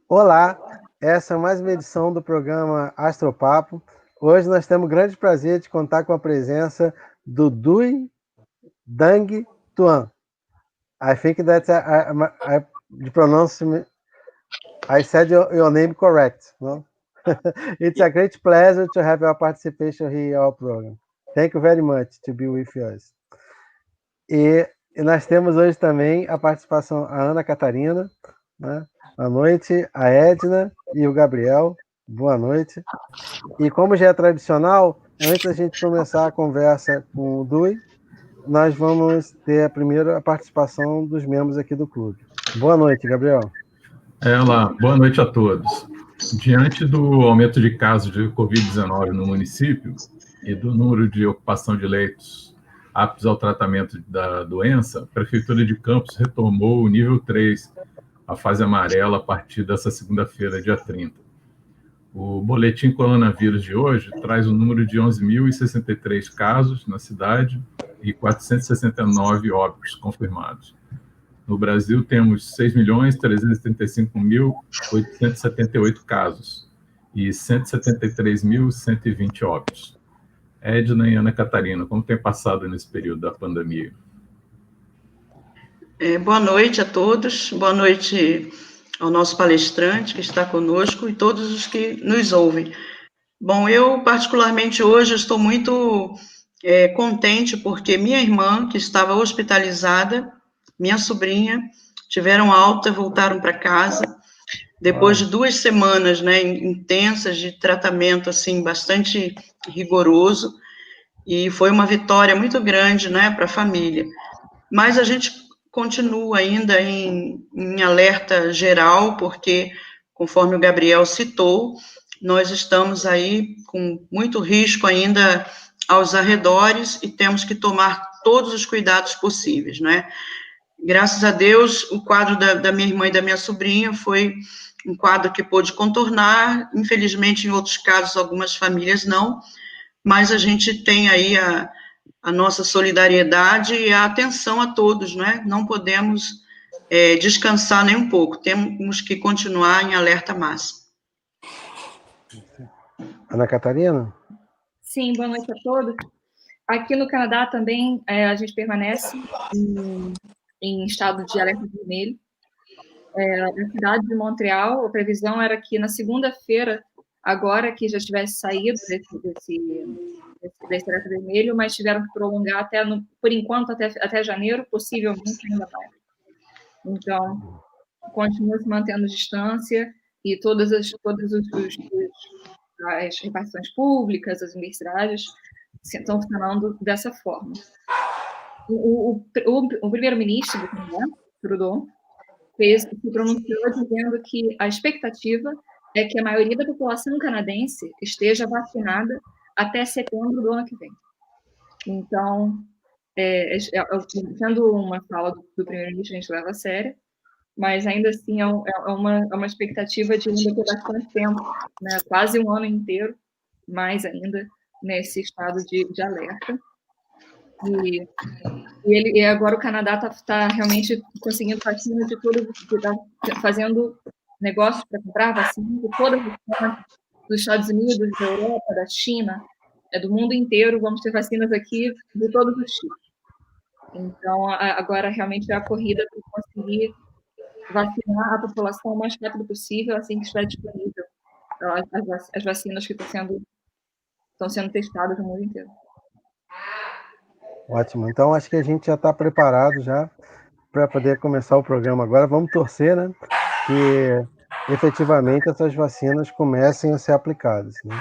Olá, essa é mais uma edição do programa Astropapo. Hoje nós temos o grande prazer de contar com a presença do Dui Dang Tuan. I think that I pronounce I said your name correct. No? It's a great pleasure to have your participation here in our program. Thank you very much to be with us. E nós temos hoje também a participação da Ana Catarina, né? Boa noite, a Edna e o Gabriel. Boa noite. E como já é tradicional, antes da gente começar a conversa com o Dui, nós vamos ter primeiro a participação dos membros aqui do clube. Boa noite, Gabriel. Olá, boa noite a todos. Diante do aumento de casos de Covid-19 no município e do número de ocupação de leitos aptos ao tratamento da doença, a Prefeitura de Campos retomou o nível 3, a fase amarela, a partir dessa segunda-feira, dia 30. O boletim coronavírus de hoje traz o número de 11.063 casos na cidade e 469 óbitos confirmados. No Brasil, temos 6.335.878 casos e 173.120 óbitos. Edna e Ana Catarina, como tem passado nesse período da pandemia? Boa noite a todos, boa noite ao nosso palestrante que está conosco e todos os que nos ouvem. Bom, eu particularmente hoje estou muito contente porque minha irmã, que estava hospitalizada, minha sobrinha, tiveram alta, voltaram para casa, depois de 2 semanas, né, intensas de tratamento, assim, bastante rigoroso, e foi uma vitória muito grande, né, para a família. Mas a gente continua ainda em alerta geral, porque, conforme o Gabriel citou, nós estamos aí com muito risco ainda aos arredores e temos que tomar todos os cuidados possíveis, né? Graças a Deus, o quadro da minha irmã e da minha sobrinha foi um quadro que pôde contornar, infelizmente, em outros casos, algumas famílias não, mas a gente tem aí a nossa solidariedade e a atenção a todos, né? Não podemos descansar nem um pouco, temos que continuar em alerta máximo. Ana Catarina? Sim, boa noite a todos. Aqui no Canadá também a gente permanece em estado de alerta vermelho. Na cidade de Montreal, a previsão era que na segunda-feira, agora que já tivesse saído desse alerta vermelho, mas tiveram que prolongar por enquanto até janeiro, possivelmente ainda mais. Então, continua se mantendo distância e todas as repartições públicas, as universidades, estão funcionando dessa forma. O primeiro-ministro do Canadá, Trudeau, se pronunciou dizendo que a expectativa é que a maioria da população canadense esteja vacinada até setembro do ano que vem. Então, sendo uma fala do primeiro-ministro, a gente leva a sério, mas ainda assim é uma expectativa de ainda ter bastante tempo, né? Quase um ano inteiro, mais ainda, nesse estado de alerta. E agora o Canadá está realmente conseguindo vacina de todos, está fazendo negócios para comprar vacina de todas as fontes, dos Estados Unidos, da Europa, da China, do mundo inteiro. Vamos ter vacinas aqui de todos os tipos. Então, agora realmente é a corrida para conseguir vacinar a população o mais rápido possível, assim que estiver disponível as vacinas que estão sendo testadas no mundo inteiro. Ótimo. Então, acho que a gente já está preparado já para poder começar o programa agora. Vamos torcer, né, que efetivamente essas vacinas comecem a ser aplicadas, né?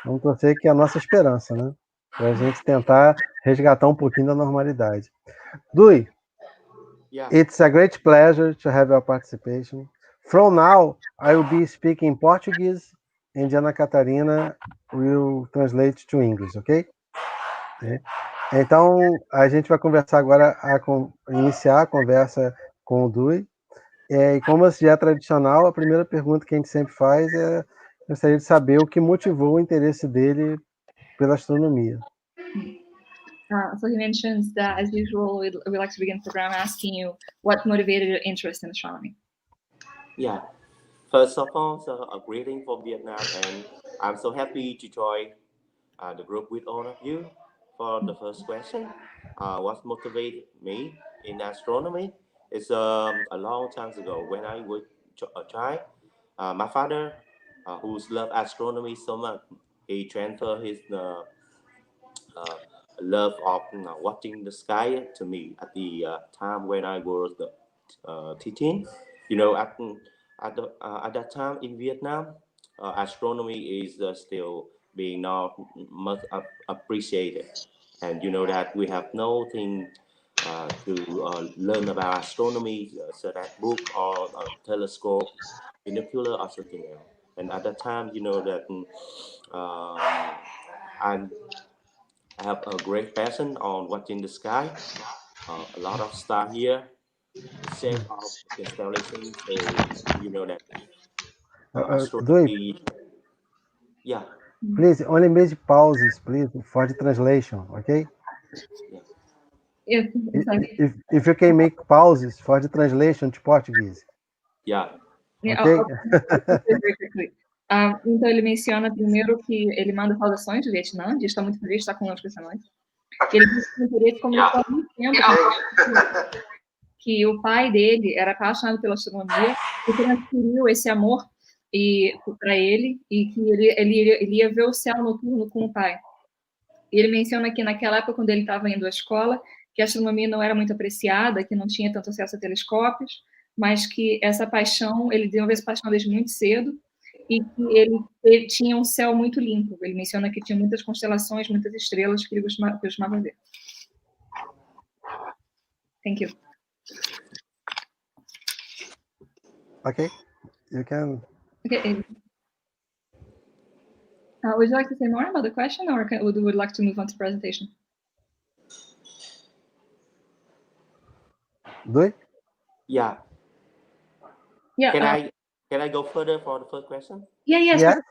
Vamos torcer, que é a nossa esperança, né, para a gente tentar resgatar um pouquinho da normalidade. Dui, it's a great pleasure to have your participation. From now, I will be speaking Portuguese and Ana Catarina will translate to English, ok? Então, a gente vai conversar agora, iniciar a conversa com o Dui. E como já é tradicional, a primeira pergunta que a gente sempre faz é: gostaria de saber o que motivou o interesse dele pela astronomia. So he mentions that, as usual, we like to begin the program asking you what motivated your interest in astronomy. Yeah. First of all, so a greeting from Vietnam, and I'm so happy to join the group with all of you. For the first question, what motivated me in astronomy is a long time ago when I was a child. My father, who's loved astronomy so much, he transferred his uh, love of watching the sky to me at the time when I was teaching. You know, at that time in Vietnam, astronomy is still being not much appreciated, and you know that we have nothing to learn about astronomy, such as book or telescope, binocular or something else. And at that time, you know that I'm I have a great passion on watching the sky. A lot of stars here, the shape of constellation. So you know that Dui, astronomy. Yeah, please, only make pauses, please, for the translation, okay? yeah, If you can make pauses for the translation to Portuguese, yeah. ok? Então, ele menciona primeiro que ele manda saudações do Vietnã, de estar muito feliz de estar conosco essa noite. Ele disse que interesse começou há muito tempo, que o pai dele era apaixonado pela astronomia e transferiu esse amor para ele, e que ele ia ver o céu noturno com o pai. E ele menciona que naquela época, quando ele estava indo à escola, que a astronomia não era muito apreciada, que não tinha tanto acesso a telescópios, mas que essa paixão, ele desenvolveu essa paixão desde muito cedo, e que ele tinha um céu muito limpo. Ele menciona que tinha muitas constelações, muitas estrelas que ele costumava ver. Thank you. Okay, you can. Okay. Would you like to say more about the question, or would you like to move on to the presentation? Dui? Yeah. Yeah. Can I go further for the first question? Yeah. Yeah.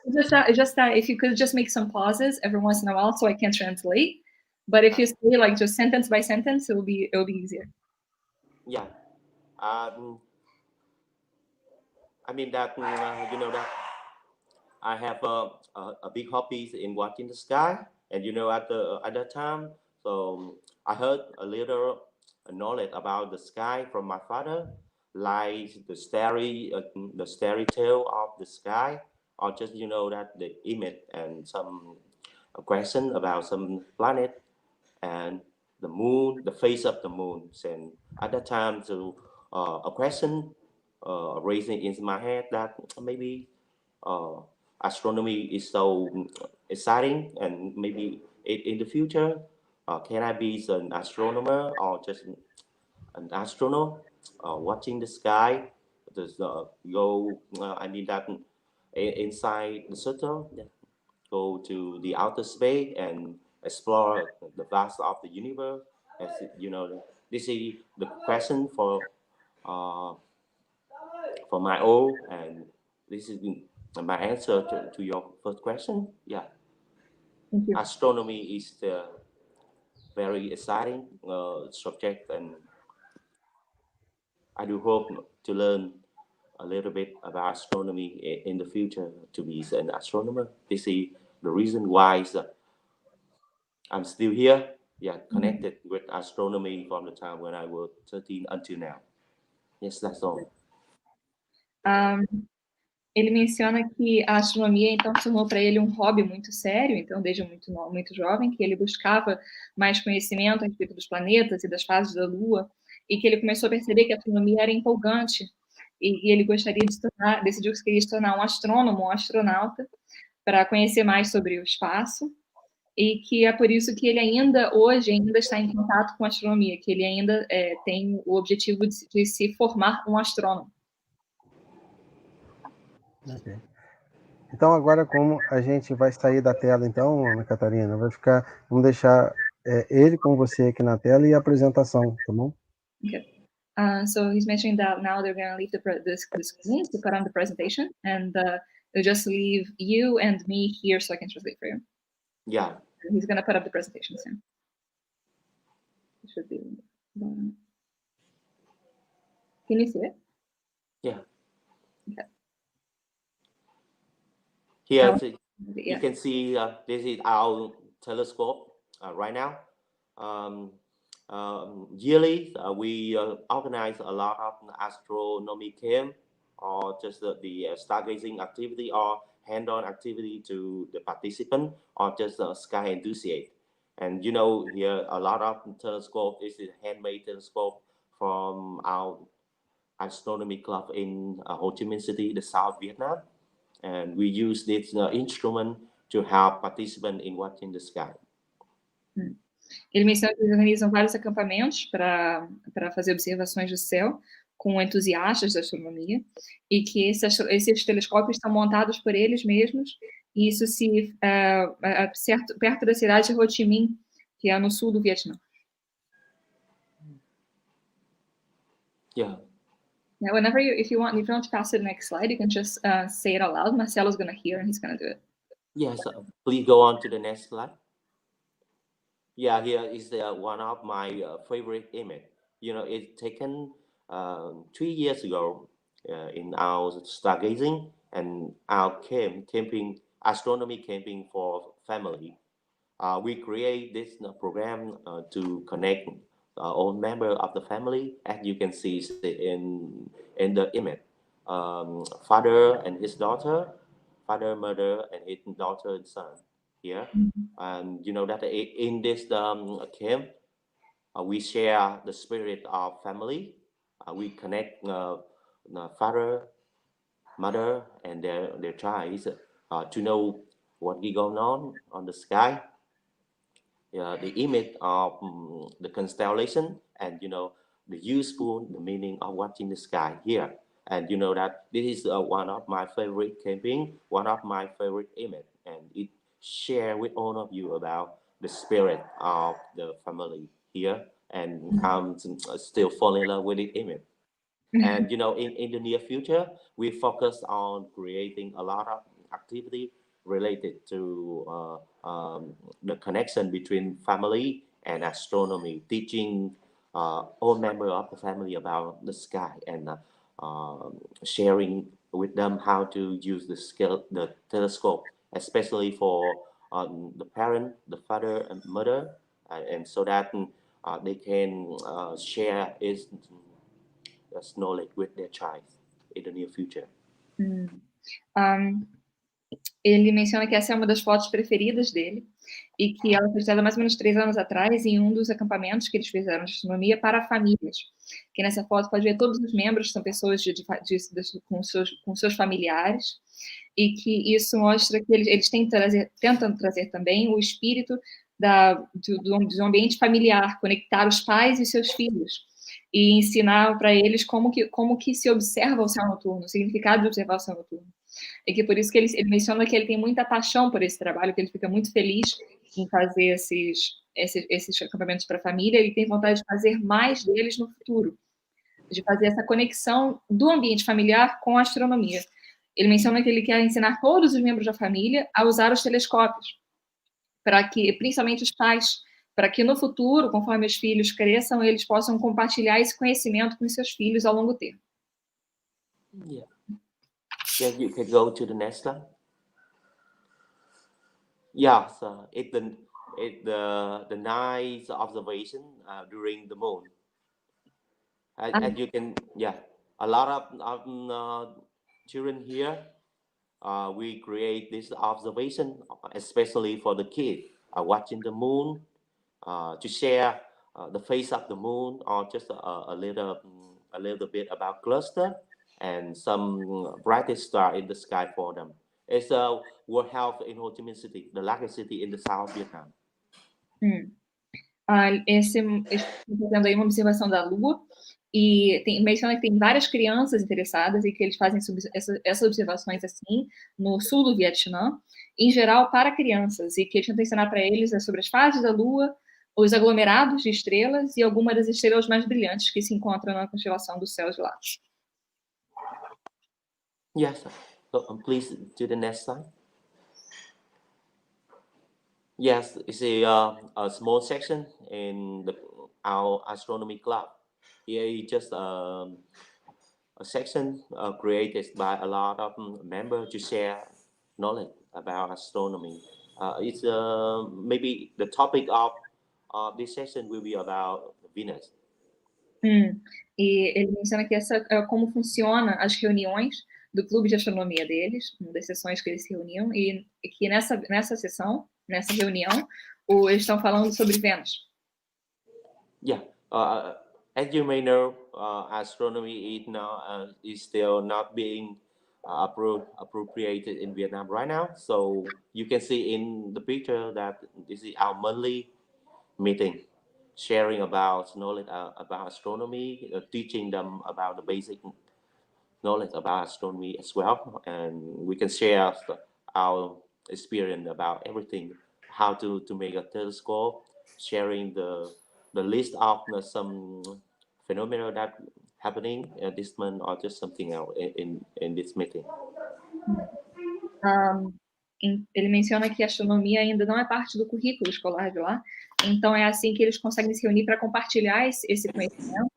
Just if you could just make some pauses every once in a while so I can translate. But if you say like just sentence by sentence, it'll be easier. Yeah. I mean that you know that I have a big hobby in watching the sky, and you know at that time, so I heard a little knowledge about the sky from my father, like the starry tail of the sky, or just you know that the image and some question about some planet and the moon, the face of the moon. And at that time, so a question raising in my head that maybe astronomy is so exciting, and maybe in the future, can I be an astronomer or just an astronaut watching the sky? Just go, I mean that inside the shuttle, go to the outer space and explore the vast of the universe. As you know, this is the question for my own, and this is my answer to your first question. Yeah, astronomy is the very exciting subject, and I do hope to learn a little bit about astronomy in the future to be an astronomer. This is the reason why I'm still here, connected with astronomy from the time when I was 13 until now. Yes, that's all. Ele menciona que a astronomia, então, se tornou para ele um hobby muito sério, então, desde muito jovem, que ele buscava mais conhecimento a respeito dos planetas e das fases da Lua, e que ele começou a perceber que a astronomia era empolgante, e ele decidiu que queria se tornar um astrônomo, um astronauta, para conhecer mais sobre o espaço, e que é por isso que ele hoje está em contato com a astronomia, que ele ainda tem o objetivo de se formar um astrônomo. Ok. Então agora, como a gente vai sair da tela, então, Ana Catarina, vamos deixar ele com você aqui na tela e a apresentação, tá bom? Okay. So he's mentioning that now they're going to leave the screen to put on the presentation, and they'll just leave you and me here so I can translate for you. Yeah. And he's going to put up the presentation soon. It should be. Can you see it? Yeah. Okay. Here, Yeah. you can see this is our telescope right now. Yearly, we organize a lot of astronomy camp or just the stargazing activity or hand-on activity to the participant or just sky enthusiast. And you know, here a lot of telescope. This is a handmade telescope from our astronomy club in Ho Chi Minh City, the South Vietnam. And we use this instrument to help participants in watching the sky. Ele menciona que eles organizam vários acampamentos para fazer observações do céu com entusiastas da astronomia e que esses telescópios estão montados por eles mesmos e isso perto da cidade de Ho Chi Minh, que é no sul do Vietnã. Yeah. Now, if you want to pass to the next slide, you can just say it out loud. Marcelo's going to hear and he's going to do it. Yes, please go on to the next slide. Yeah, here is one of my favorite image. You know, it's taken 3 years ago in our stargazing and our camping, astronomy camping for family. We create this program to connect all members of the family, as you can see in the image. Father and his daughter, father, mother, and his daughter and son here. And you know that in this camp, we share the spirit of family. We connect father, mother, and their child to know what is going on the sky. The image of the constellation, and you know the meaning of watching the sky here. And you know that this is one of my favorite camping, one of my favorite image, and it share with all of you about the spirit of the family here. And I'm still falling in love with the image. And you know, in the near future, we focus on creating a lot of activity related to the connection between family and astronomy, teaching all members of the family about the sky and sharing with them how to use the telescope, especially for the parent, the father and mother, and so that they can share its knowledge with their child in the near future. Ele menciona que essa é uma das fotos preferidas dele e que ela foi tirada mais ou menos 3 anos atrás em um dos acampamentos que eles fizeram de astronomia para famílias. Que nessa foto pode ver todos os membros, são pessoas com seus familiares, e que isso mostra que eles tentam trazer também o espírito do ambiente familiar, conectar os pais e seus filhos, e ensinar para eles como que se observa o céu noturno, o significado de observar o céu noturno. E que por isso que ele menciona que ele tem muita paixão por esse trabalho, que ele fica muito feliz em fazer esses acampamentos para a família, ele tem vontade de fazer mais deles no futuro, de fazer essa conexão do ambiente familiar com a astronomia. Ele menciona que ele quer ensinar todos os membros da família a usar os telescópios, para que, principalmente os pais, para que no futuro, conforme os filhos cresçam, eles possam compartilhar esse conhecimento com seus filhos ao longo termo. Yeah. Yeah, you can go to the next slide. Yeah, so it's the night observation during the moon. And you can, a lot of children here, we create this observation, especially for the kids, watching the moon, to share the face of the moon, or just a little bit about cluster and some brightest star in the sky for them. It's World Health in Ho Chi Minh City, the largest city in the South Vietnam. Estou fazendo aí uma observação da Lua, e menciona que tem várias crianças interessadas e que eles fazem essas observações assim, no sul do Vietnã, em geral para crianças, e que eles tentam ensinar para eles sobre as fases da Lua, os aglomerados de estrelas e algumas das estrelas mais brilhantes que se encontram na constelação do céu de lá. Yes, please do the next slide. Yes, you see a small section in our astronomy club. Here is just a section created by a lot of members to share knowledge about astronomy. It's maybe the topic of this session will be about Venus. E ele menciona que essa é como funciona as reuniões do clube de astronomia deles, uma das sessões que eles se reuniam, e que nessa sessão, nessa reunião, eles estão falando sobre Vênus. Yeah, as you may know, astronomy is now is still not being appropriated in Vietnam right now. So you can see in the picture that this is our monthly meeting, sharing about knowledge about astronomy, teaching them about the basic knowledge about astronomy as well, and we can share our experience about everything, how to make a telescope, sharing the list of some phenomena that happening this month or just something else in this meeting. Ele menciona que a astronomia ainda não é parte do currículo escolar de lá, então é assim que eles conseguem se reunir para compartilhar esse conhecimento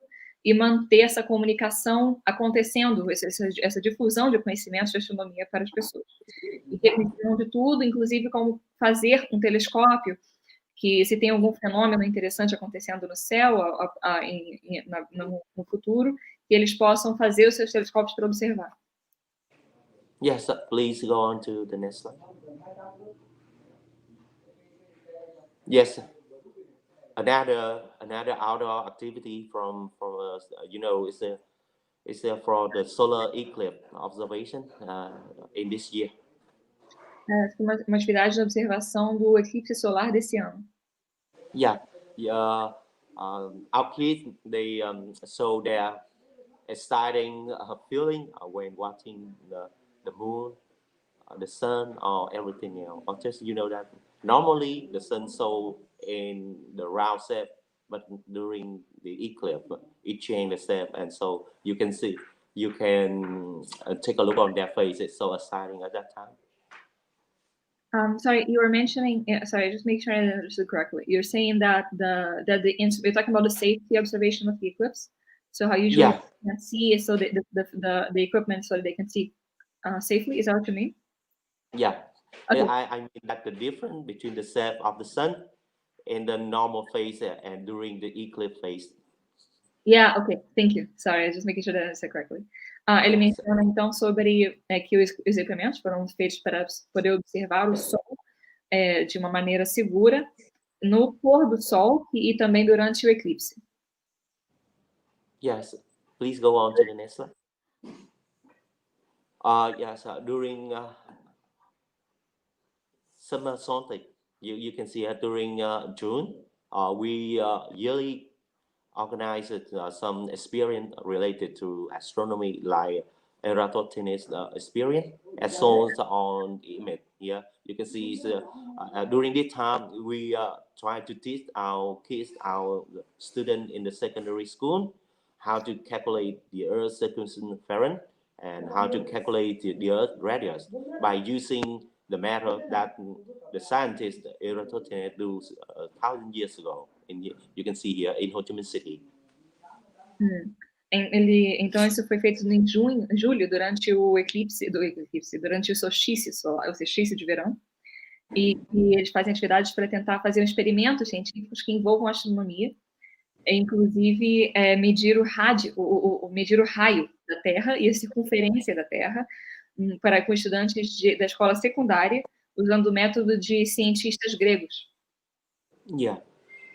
e manter essa comunicação acontecendo, essa difusão de conhecimentos de astronomia para as pessoas. E que eles ensinam de tudo, inclusive como fazer um telescópio, que se tem algum fenômeno interessante acontecendo no céu no futuro, que eles possam fazer os seus telescópios para observar. Yes, please go on to the next slide. Yes, another outdoor activity from you know, it's for the solar eclipse observation in this year. Uma atividade de observação do eclipse solar desse ano. Yeah, our kids, they show their exciting feeling when watching the moon, the sun, or everything else. Or just, you know, that normally the sun show in the round shape, but during the eclipse it changed the shape, and so you can see, you can take a look on their face. It's so exciting at that time. Sorry, you were mentioning. Sorry, just make sure I understood correctly. You're saying that you're talking about the safety observation of the eclipse. So how usually you can see, so the equipment, so they can see safely. Is that what you mean? Yeah. Okay. I mean that the difference between the shape of the sun in the normal phase and during the eclipse phase. Yeah, okay, thank you. Sorry, I was just making sure that I said correctly. Ele menciona então sobre que os equipamentos foram feitos para poder observar o Sol de uma maneira segura no pôr do Sol e também durante o eclipse. Yes, please go on to the next slide. Yes, during summer solstice, you can see during June, we yearly organized some experience related to astronomy, like Eratosthenes experience, as shown on the image here. You can see during this time we try to teach our kids, our students in the secondary school, how to calculate the Earth's circumference and how to calculate the Earth radius by using the method that the scientist Eratosthenes do 1,000 years ago. You can see here in Ho Chi Minh City. Então isso foi feito em julho, durante o eclipse, durante o solstício de verão, e eles fazem atividades para tentar fazer experimentos científicos que envolvam a astronomia, inclusive medir o raio da Terra e a circunferência da Terra com estudantes da escola secundária, usando o método de cientistas gregos. Yeah.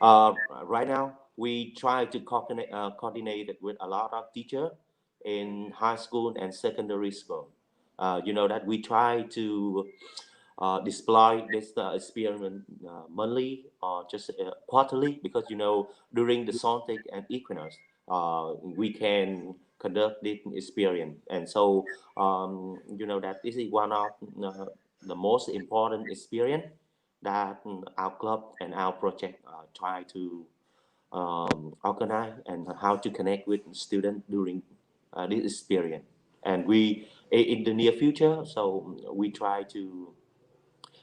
Right now, we try to coordinate with a lot of teachers in high school and secondary school. You know that we try to display this experiment monthly or just quarterly, because, you know, during the solstice and equinox, we can conduct this experience. And so, you know, that this is one of the most important experience that our club and our project try to organize, and how to connect with students during this experience. And we, in the near future, so we try to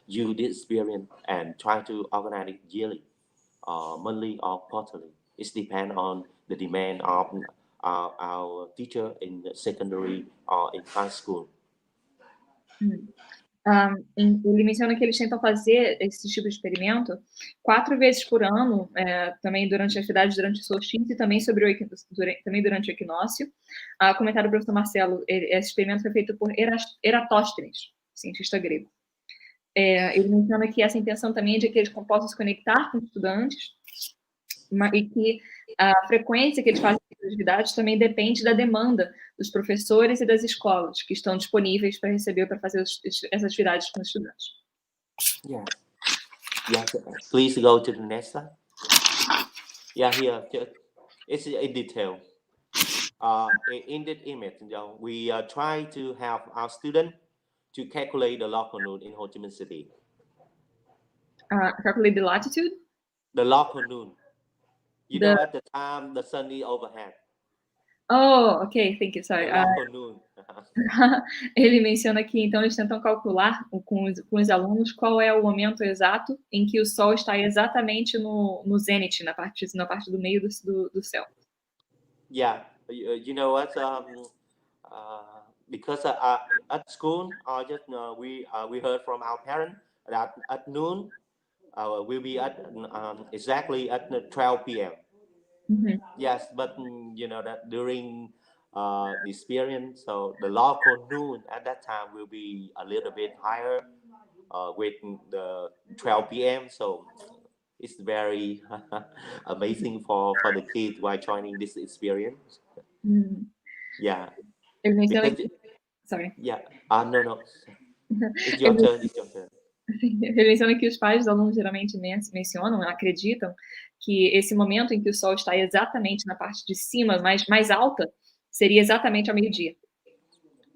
use this experience and try to organize it yearly, monthly or quarterly. It depends on the demand of our teacher in secondary or in high school. Ele menciona que eles tentam fazer esse tipo de experimento 4 vezes por ano, também durante atividades durante o solstício e também também durante o equinócio. Comentário do professor Marcelo, esse experimento foi feito por Eratóstenes, cientista grego. Ele menciona que essa intenção também é de que eles possam se conectar com os estudantes, e que a frequência que eles fazem as atividades também depende da demanda dos professores e das escolas que estão disponíveis para receber ou para fazer essas atividades com os estudantes. Yeah. Yes. Please go to the next slide. Yeah, here it's in detail. In that image, we try to have our student to calculate the local noon in Ho Chi Minh City. Calculate the latitude? The local noon. You know, at the time the sun is overhead. Oh, ok, thank you, sorry. The local noon. Ele menciona que, então, eles tentam calcular com os alunos qual é o momento exato em que o Sol está exatamente no zênite, na parte do meio do céu. Yeah, you know what? Because at school, we heard from our parents that at noon we'll be at exactly at 12 p.m. Mm-hmm. Yes, but you know that during the experience, so the local noon at that time will be a little bit higher with the 12 p.m. So it's very amazing for the kids while joining this experience. Yeah. Ele menciona que... Sorry. Yeah. No. It's your turn. It's your turn. Ele menciona que os pais dos alunos geralmente acreditam que esse momento em que o Sol está exatamente na parte de cima, mais alta, seria exatamente ao meio-dia.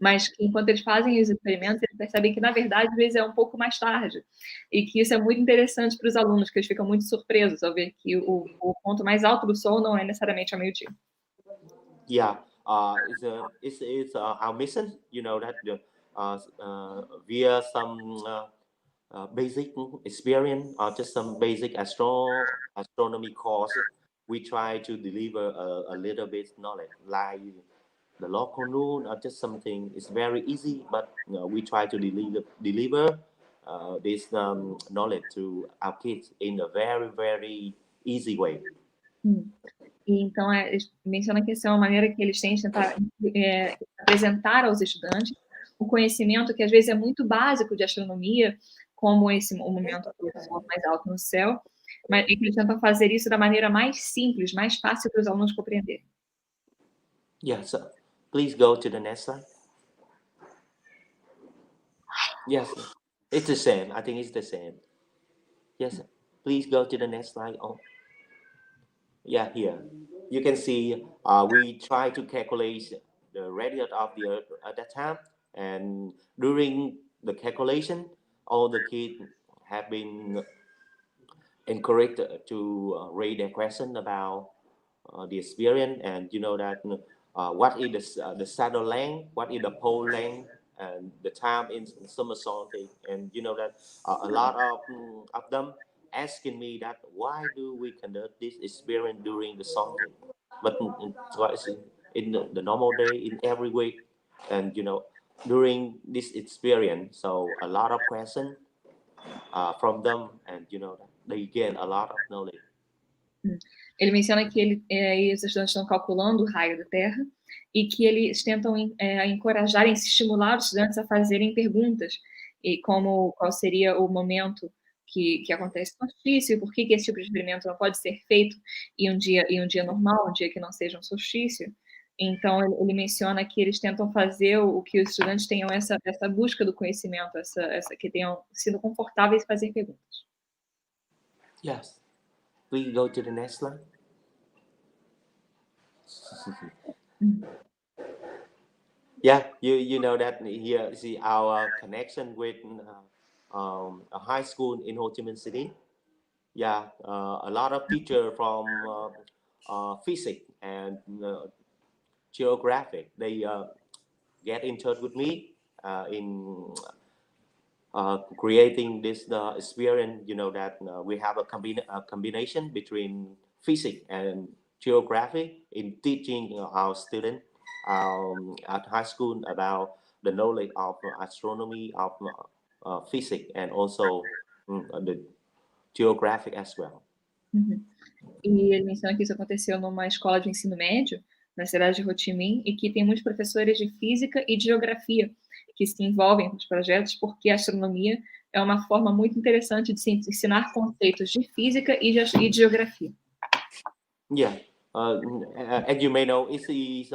Mas que enquanto eles fazem os experimentos, eles percebem que, na verdade, às vezes é um pouco mais tarde. E que isso é muito interessante para os alunos, que eles ficam muito surpresos ao ver que o ponto mais alto do Sol não é necessariamente ao meio-dia. Yeah, it's our mission, you know, that via some basic experience or just some basic astronomy course, we try to deliver a little bit knowledge, like the local noon or just something. It's very easy, but we try to deliver this knowledge to our kids in a very, very easy way. E então, menciona que essa é uma maneira que eles têm de tentar apresentar aos estudantes o conhecimento que, às vezes, é muito básico de astronomia, como o momento mais alto no céu, mas que eles tentam fazer isso da maneira mais simples, mais fácil para os alunos compreenderem. Yes, please go to the next slide. Yes, it's the same. I think it's the same. Yes, please go to the next slide. Oh, yeah, here you can see we try to calculate the radius of the Earth at that time, and during the calculation, all the kids have been encouraged to raise their question about the experience, and you know that what is the shadow length, what is the pole length, and the time in summer solstice, and you know that a lot of them asking me that why do we conduct this experience during the solstice, but in the normal day, in every week, and you know during this experience, so a lot of questions from them, and you know they gain a lot of knowledge. Ele menciona que os estudantes estão calculando o raio da Terra e que eles tentam encorajar e estimular os estudantes a fazerem perguntas, e qual seria o momento que acontece no solstício, e por que esse tipo de experimento não pode ser feito em um dia normal, um dia que não seja um solstício. Então, ele menciona que eles tentam fazer o que os estudantes tenham essa busca do conhecimento, que tenham sido confortáveis em fazer perguntas. Yes. Please go to the next slide. Yeah, you know that here see our connection with a high school in Ho Chi Minh City. Yeah, a lot of teachers from physics and geography, they get in touch with me in creating this experience. You know that we have a combination between physics and geography in teaching our students at high school about the knowledge of astronomy, of physics and also the geographic as well. Uhum. E ele menciona que isso aconteceu numa escola de ensino médio, na cidade de Ho Chi Minh, e que tem muitos professores de física e de geografia que se envolvem com os projetos, porque a astronomia é uma forma muito interessante de se ensinar conceitos de física e de geografia. Yeah, as you may know, it is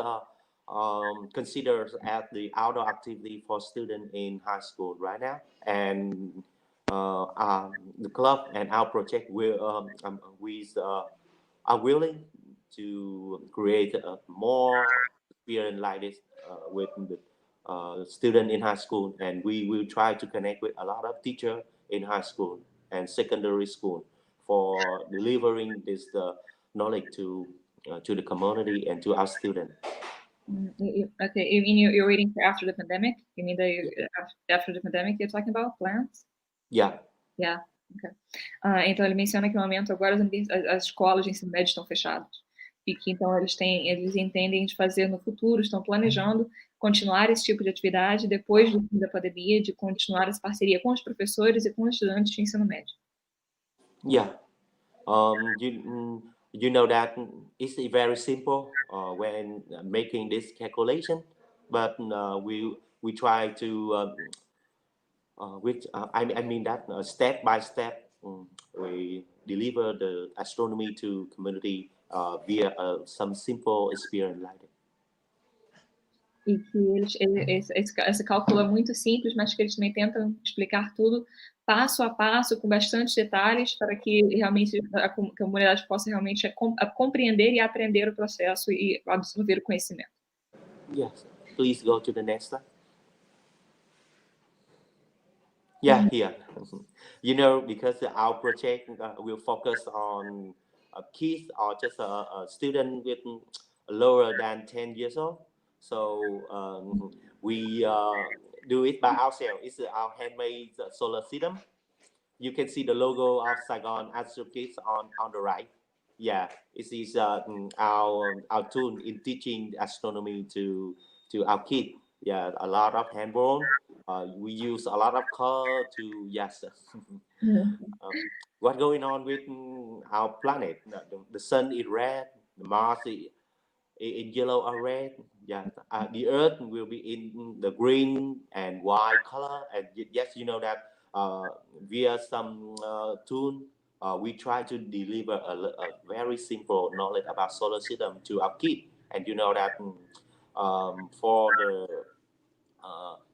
considered as the outdoor activity for students in high school right now, and the club and our project are willing to create more experience like this with the student in high school, and we will try to connect with a lot of teachers in high school and secondary school for delivering this knowledge to the community and to our students. Okay, you mean you're waiting for after the pandemic? You mean after the pandemic you're talking about plans? Yeah. Yeah. Okay. Então ele menciona que no momento agora as escolas de ensino médio estão fechadas e que então eles entendem de fazer no futuro, estão planejando continuar esse tipo de atividade depois do fim da pandemia, de continuar essa parceria com os professores e com os estudantes de ensino médio. Yeah. You know that it's very simple when making this calculation, but we try to I mean that step by step we deliver the astronomy to community via some simple experience like that. E que esse cálculo é muito simples, mas que eles também tentam explicar tudo passo a passo, com bastante detalhes, para que realmente a comunidade possa realmente compreender e aprender o processo e absorver o conhecimento. Yes, please go to the next slide. Yeah, here. You know, because our project will focus on kids or just a student with lower than 10 years old. So we do it by ourselves. It's our handmade solar system. You can see the logo of Saigon ASTROKIDS on the right. Yeah, it is our tool in teaching astronomy to our kids. Yeah, a lot of hand-drawn. We use a lot of color to what's going on with our planet. The sun is red, the Mars is in yellow or red. Yeah, the Earth will be in the green and white color. And yes, you know that via some tool, we try to deliver a very simple knowledge about solar system to our kids. And you know that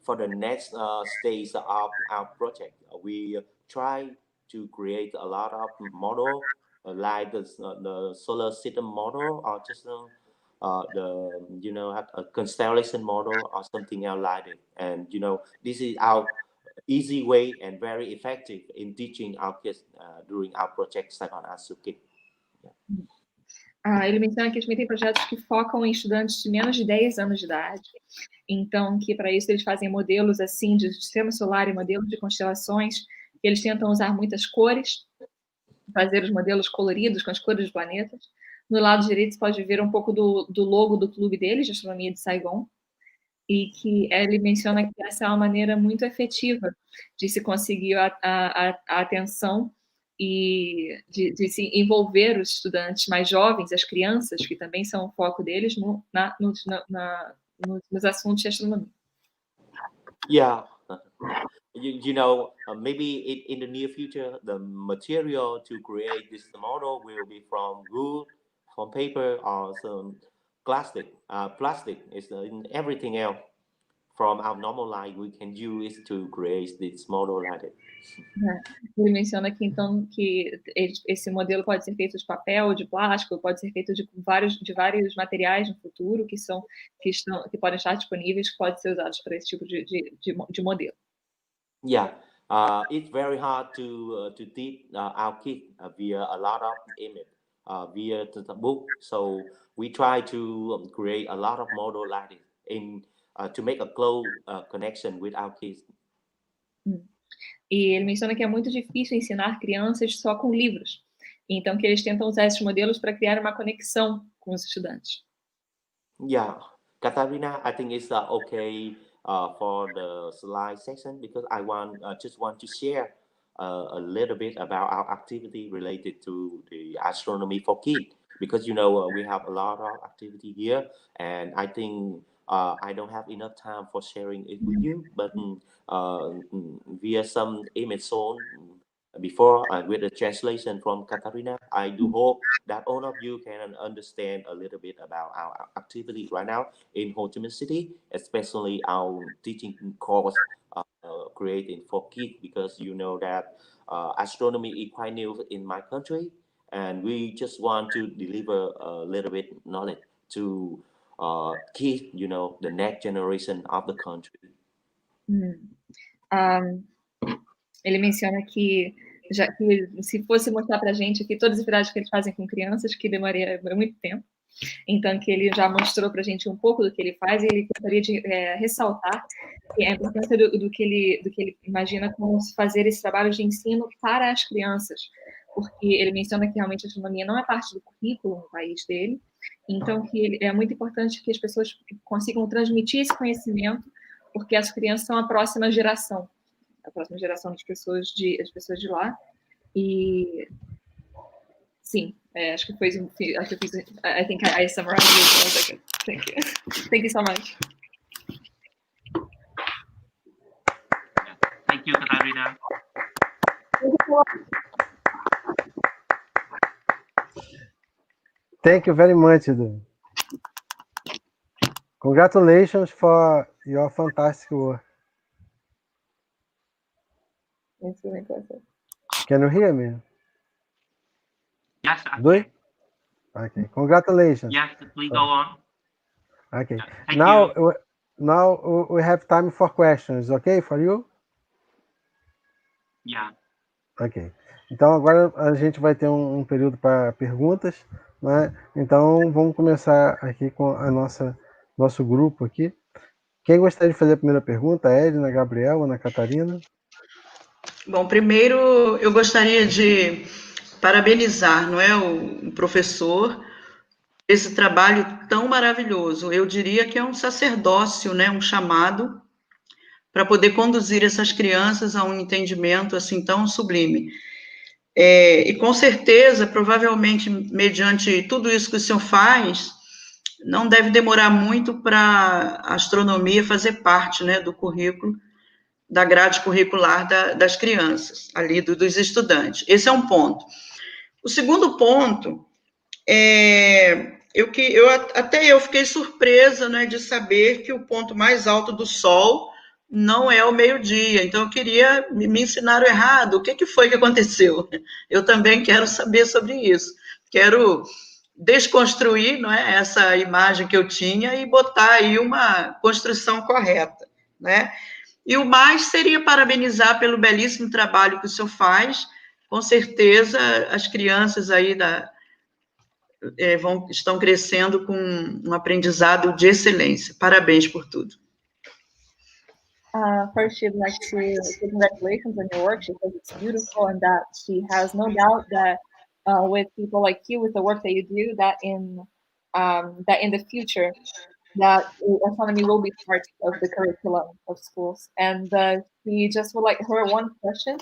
for the next stage of our project, we try to create a lot of model like the solar system model or just a constellation model or something else like it. And this is our easy way and very effective in teaching our kids during our project Saigon ASTROKIDS. Ele menciona que eles têm projetos que focam em estudantes de menos de 10 anos de idade. Então, que para isso eles fazem modelos assim de sistema solar e modelos de constelações. Eles tentam usar muitas cores, fazer os modelos coloridos com as cores dos planetas. No lado direito, você pode ver um pouco do logo do clube deles, de astronomia de Saigon. E que ele menciona que essa é uma maneira muito efetiva de se conseguir a atenção e de se envolver os estudantes mais jovens, as crianças, que também são o foco deles, nos assuntos de astronomia. Yeah, maybe in the near future, the material to create this model will be from wood, from paper, or some plastic. Plastic is in everything else. From our normal life, we can use it to create this model like it. Ele menciona aqui, então, que esse modelo pode ser feito de papel, de plástico, pode ser feito de vários materiais no futuro que podem estar disponíveis, que podem ser usados para esse tipo de modelo. Yeah, it's very hard to teach our kids via a lot of image, via the book. So we try to create a lot of model like this to make a close connection with our kids. E ele menciona que é muito difícil ensinar crianças só com livros. Então, que eles tentam usar esses modelos para criar uma conexão com os estudantes. Yeah, Katarina, I think it's okay for the slide section because I just want to share a little bit about our activity related to the astronomy for kids because we have a lot of activity here, and I think I don't have enough time for sharing it with you, but via some image shown before with the translation from Katarina, I do hope that all of you can understand a little bit about our activity right now in Ho Chi Minh City, especially our teaching course created for kids, because that astronomy is quite new in my country, and we just want to deliver a little bit knowledge to kids, the next generation of the country. Ele menciona que, já que se fosse mostrar para a gente aqui todas as atividades que eles fazem com crianças, que demoraria muito tempo, então que ele já mostrou para a gente um pouco do que ele faz, e ele gostaria de ressaltar a importância do que ele imagina como fazer esse trabalho de ensino para as crianças, porque ele menciona que realmente a astronomia não é parte do currículo no país dele, então que é muito importante que as pessoas consigam transmitir esse conhecimento, porque as crianças são a próxima geração das pessoas de lá. E sim, acho que foi I think I summarized it. Thank you so much. Thank you, Katarina. Thank you very much, Edu. Congratulations for your fantastic work. It's really impressive. Can you hear me? Yes, Do it? Okay, congratulations. Yes, please go on. Okay, Thank now you. now we have time for questions, okay, for you? Yeah. Ok. Então agora a gente vai ter um período para perguntas, né? Então vamos começar aqui com nosso grupo aqui. Quem gostaria de fazer a primeira pergunta? Edna, Gabriel, Ana Catarina? Bom, primeiro eu gostaria de parabenizar, não é, o professor, esse trabalho tão maravilhoso. Eu diria que é um sacerdócio, né, um chamado para poder conduzir essas crianças a um entendimento assim tão sublime. E com certeza, provavelmente, mediante tudo isso que o senhor faz, não deve demorar muito para a astronomia fazer parte, né, do currículo, da grade curricular das crianças, ali dos estudantes. Esse é um ponto. O segundo ponto até eu fiquei surpresa, né, de saber que o ponto mais alto do Sol não é o meio-dia. Então, eu queria me ensinar errado. O que foi que aconteceu? Eu também quero saber sobre isso. Quero desconstruir, não é, essa imagem que eu tinha e botar aí uma construção correta, né? E o mais seria parabenizar pelo belíssimo trabalho que o senhor faz. Com certeza, as crianças aí estão crescendo com um aprendizado de excelência. Parabéns por tudo. First, she'd like to say congratulations on your work because it's beautiful, and that she has no doubt that with people like you, with the work that you do, that in the future, that astronomy will be part of the curriculum of schools. And she just would like, her one question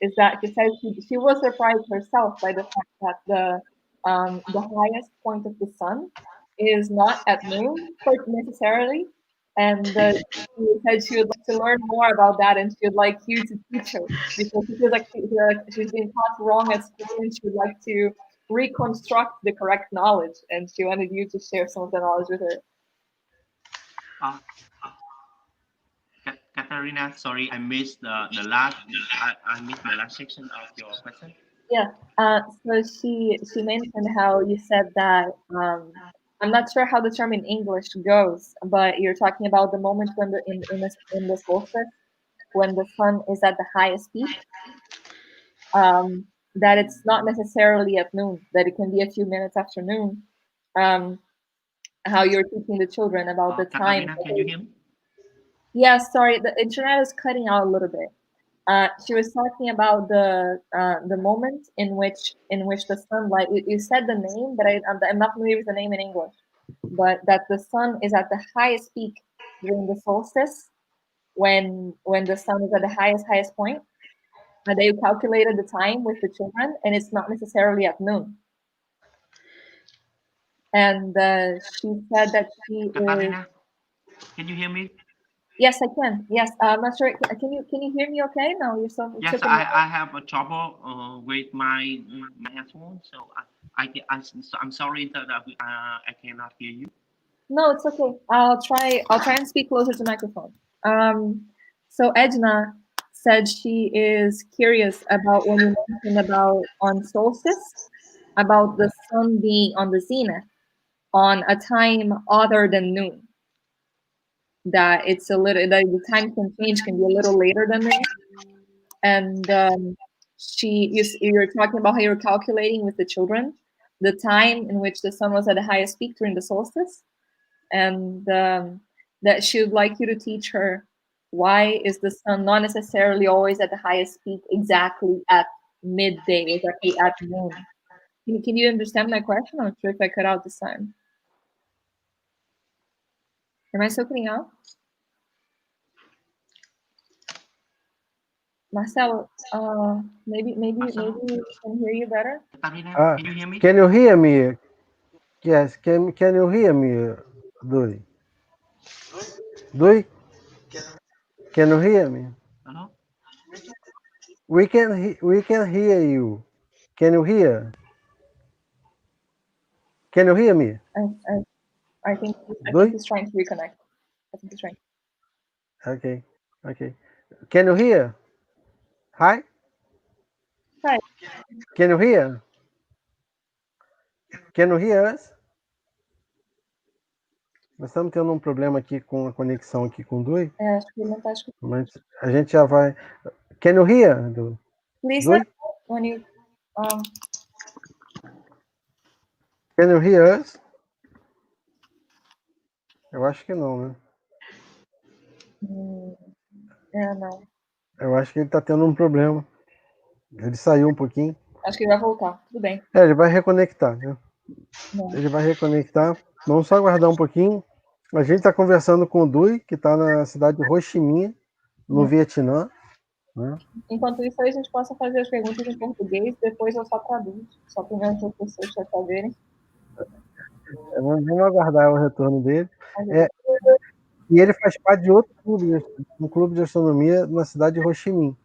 is that she said she was surprised herself by the fact that the highest point of the sun is not at noon necessarily. And she said she would like to learn more about that, and she would like you to teach her, because she feels like she's been taught wrong at school, and she would like to reconstruct the correct knowledge, and she wanted you to share some of the knowledge with her. Katarina, sorry, I missed the last. I missed the last section of your question. Yeah. So she mentioned how you said that I'm not sure how the term in English goes, but you're talking about the moment when in the solstice, when the sun is at the highest peak. That it's not necessarily at noon, that it can be a few minutes after noon. How you're teaching the children about the time. Katarina, can you hear me? Yeah, sorry, the internet is cutting out a little bit. She was talking about the moment in which the sunlight. You said the name, but I'm not familiar with the name in English. But that the sun is at the highest peak during the solstice, when the sun is at the highest point. And they calculated the time with the children, and it's not necessarily at noon. And she said that she is... Katarina, can you hear me? Yes, I can. Yes, I'm not sure. Can you hear me okay? No, you're so... Yes, I have a trouble with my headphone, so I'm sorry that I cannot hear you. No, it's okay. I'll try and speak closer to the microphone. So Edna said she is curious about when you mentioned about on solstice, about the sun being on the zenith on a time other than noon. That it's a little, that the time can change, can be a little later than noon. And you're talking about how you're calculating with the children the time in which the sun was at the highest peak during the solstice, and that she would like you to teach her why is the sun not necessarily always at the highest peak exactly at midday, exactly at noon. Can you understand my question? I'm not sure if I cut out this time. Am I still cutting out? Marcelo, maybe we can hear you better. Katarina, can you hear me? Can you hear me? Yes, can you hear me, Dui? Dui? Can you hear me? Hello? We can hear you. Can you hear? Can you hear me? I think he's trying to reconnect. I think he's trying. Okay. Can you hear? Hi? Hi. Can you hear? Can you hear us? Nós estamos tendo um problema aqui com a conexão aqui com o Dui. Acho que ele não está escutando. Mas a gente já vai... Can you hear, Dui? Please let when you... Can you hear us? Eu acho que não, né? Não. Eu acho que ele está tendo um problema. Ele saiu um pouquinho. Acho que ele vai voltar, tudo bem. Ele vai reconectar, né? Ele vai reconectar. Vamos só aguardar um pouquinho. A gente está conversando com o Dui, que está na cidade de Ho Chi Minh, no Vietnã. Né? Enquanto isso, a gente possa fazer as perguntas em português, depois eu só traduzo, só primeiro para as pessoas já saberem. Vamos aguardar o retorno dele. E ele faz parte de outro clube, um clube de astronomia na cidade de Ho Chi Minh.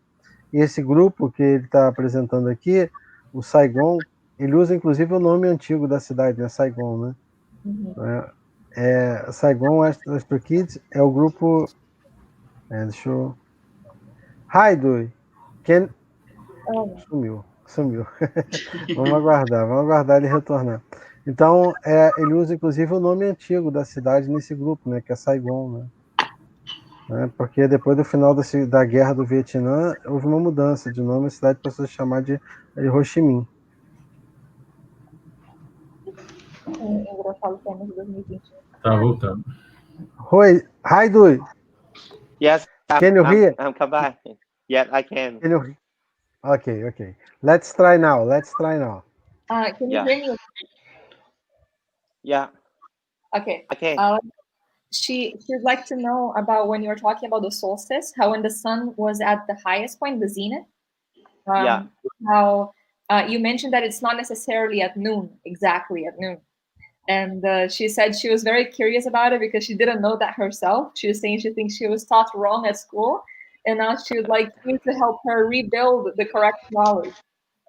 E esse grupo que ele está apresentando aqui, o SAIGON, ele usa inclusive o nome antigo da cidade, né? SAIGON, né? SAIGON ASTROKIDS é o grupo... deixa eu... Hi, Dui. Sumiu. Vamos aguardar ele retornar. Então, ele usa inclusive o nome antigo da cidade nesse grupo, né? Que é SAIGON, né? Porque depois do final da guerra do Vietnã, houve uma mudança de nome, a cidade passou a se chamar de Ho Chi Minh. Tá voltando. Hi, Dui. Yes, Can you hear? I'm come back. Yes, I can. Can you... Okay. Let's try now. Can you hear me? Yeah. Okay. Okay. She'd like to know about when you were talking about the solstice, how when the sun was at the highest point, the zenith. How you mentioned that it's not necessarily at noon, exactly at noon. And she said she was very curious about it because she didn't know that herself. She was saying she thinks she was taught wrong at school. And now she would like you to help her rebuild the correct knowledge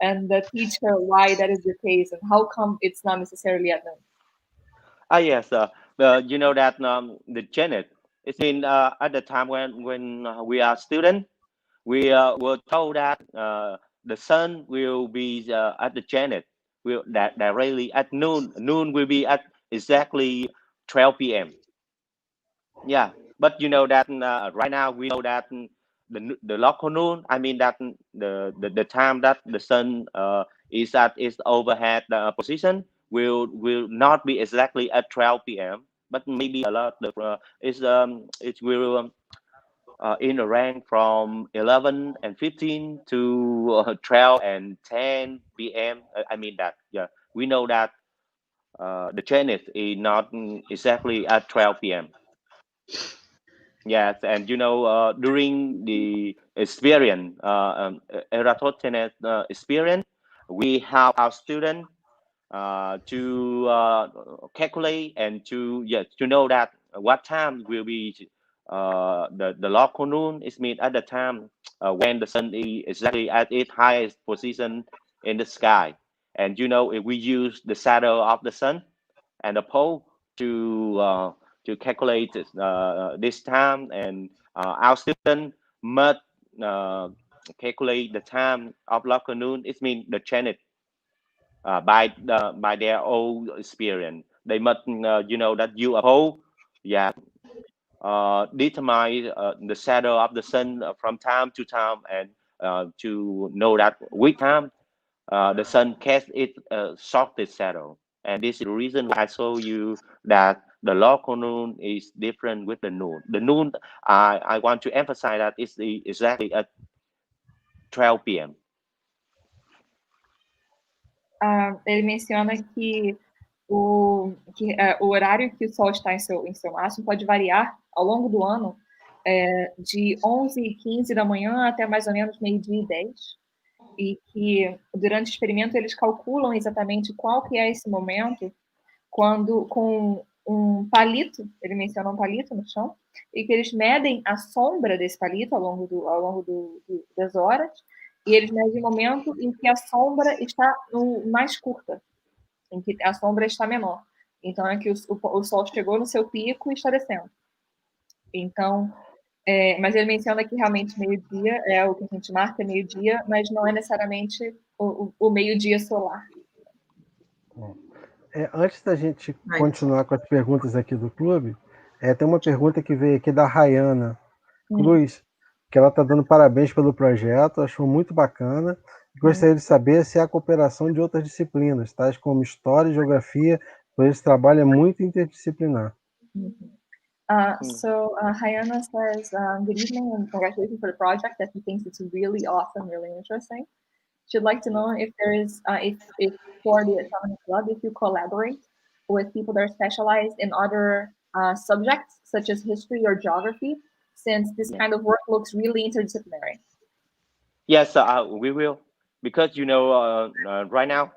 and teach her why that is the case and how come it's not necessarily at noon. Yes, you know that the Janet, it's been at the time when we are students, we were told that the sun will be at the Janet, that really at noon. Noon will be at exactly 12 p.m. Yeah, but you know that right now we know that the local noon, I mean that the time that the sun is at its overhead position will not be exactly at 12 p.m. but maybe a lot of it will in a range from 11 and 15 to 12 and 10 p.m. I mean that we know that the Janet is not exactly at 12 p.m. Yes, and during the experience, Eratosthenes experience, we help our students to calculate and to know that what time will be the local noon is mean at the time when the sun is exactly at its highest position in the sky. And if we use the shadow of the sun and the pole to calculate this time, and our student must calculate the time of local noon. It means the change by their own experience. They must that you uphold, yeah, determine the shadow of the sun from time to time, and to know that which time the sun casts its shortest shadow. And this is the reason why I show you that the local noon is different with the noon. The noon, I want to emphasize that it's exactly at 12 p.m. Ele menciona que o horário que o Sol está em seu máximo pode variar ao longo do ano, de 11h15 da manhã até mais ou menos meio-dia e 10, e que durante o experimento eles calculam exatamente qual que é esse momento, quando com um palito, ele menciona um palito no chão, e que eles medem a sombra desse palito ao longo das horas, e eles medem o momento em que a sombra está mais curta, em que a sombra está menor. Então, é que o Sol chegou no seu pico e está descendo. Então, mas ele menciona que realmente meio-dia é o que a gente marca, meio-dia, mas não é necessariamente o meio-dia solar. Antes da gente continuar com as perguntas aqui do clube, tem uma pergunta que veio aqui da Rayana Cruz, que ela está dando parabéns pelo projeto, achou muito bacana. Gostaria de saber se há cooperação de outras disciplinas, tais como História e Geografia, pois esse trabalho é muito interdisciplinar. So Hayana says, good evening and congratulations for the project that he thinks it's really awesome, really interesting. She'd like to know if there is, if for the Astronomy Club, if you collaborate with people that are specialized in other subjects, such as history or geography, since this kind of work looks really interdisciplinary. Yes, we will, because right now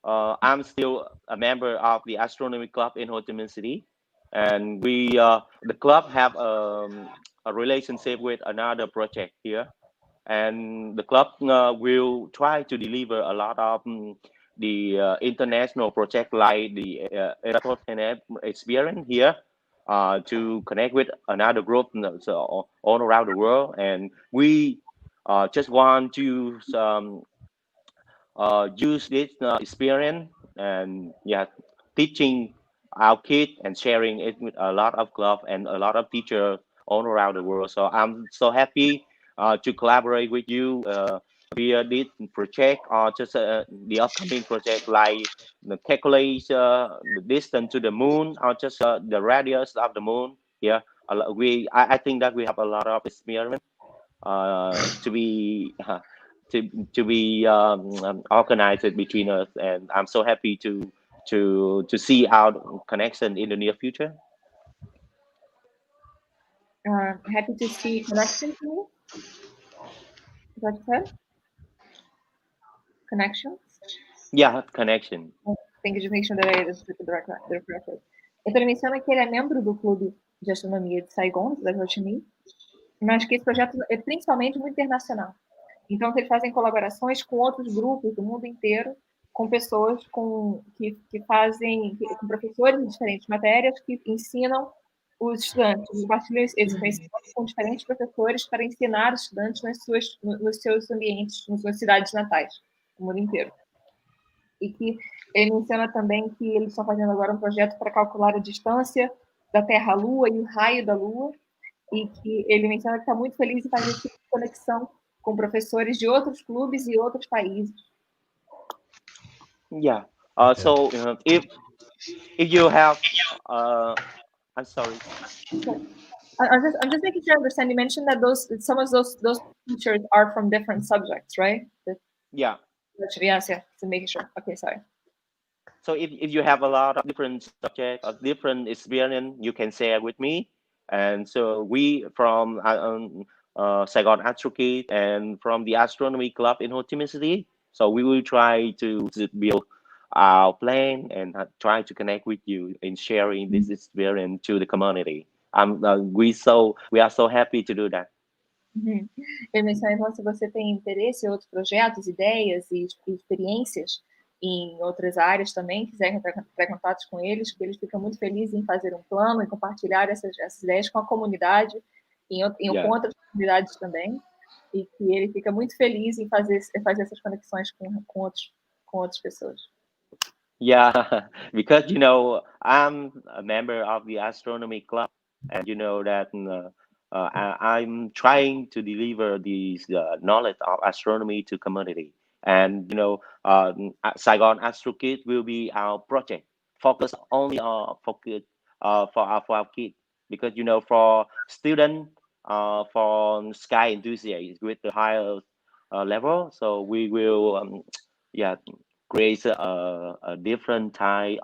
I'm still a member of the Astronomy Club in Ho Chi Minh City, and we the club have a relationship with another project here, and the club will try to deliver a lot of the international project like the Eratosthenes experience here, to connect with another group so all around the world, and we just want to use this experience and teaching our kids and sharing it with a lot of club and a lot of teachers all around the world. So I'm so happy to collaborate with you via this project, or just the upcoming project like the calculate the distance to the moon, or just the radius of the moon. Yeah, I think that we have a lot of experience to be organized between us, and I'm so happy to see our connection in the near future. Happy to see connection. Is that said? Connections? Yeah, connection. Tem que make sure that I just the correct way. Então ele menciona que ele é membro do Clube de Astronomia de Saigon, da Ho Chi Minh, mas que esse projeto é principalmente muito internacional. Então, eles fazem colaborações com outros grupos do mundo inteiro, com pessoas que fazem, com professores de diferentes matérias que ensinam os estudantes, compartilham esse conhecimento com diferentes professores para ensinar os estudantes nos seus ambientes, nas suas cidades natais, no mundo inteiro. E que ele menciona também que eles estão fazendo agora um projeto para calcular a distância da Terra à Lua e o raio da Lua, e que ele menciona que está muito feliz em fazer essa conexão com professores de outros clubes e outros países. Yeah. So if you have, I'm sorry. I'm just making sure I understand. You mentioned that some of those teachers are from different subjects, right? Yeah. Yes. So making sure. Okay, sorry. So if you have a lot of different subjects or different experience, you can share with me, And so we from Saigon ASTROKIDS and from the Astronomy Club in Ho Chi Minh City. So we will try to build our plan and try to connect with you in sharing this experience to the community. We are so happy to do that. Ele menciona, então, se você tem interesse em outros projetos, ideias e experiências em outras áreas também, quiser entrar em contato com eles, que eles ficam muito felizes em fazer um plano e compartilhar essas ideias com a comunidade com outras comunidades também, e que ele fica muito feliz em fazer essas conexões com outras pessoas. Yeah, because I'm a member of the Astronomy Club, and you know that I'm trying to deliver these knowledge of astronomy to community. And Saigon ASTROKIDS will be our project focus only on for our kids, because for students, for sky enthusiasts with the higher level, so we will create a different type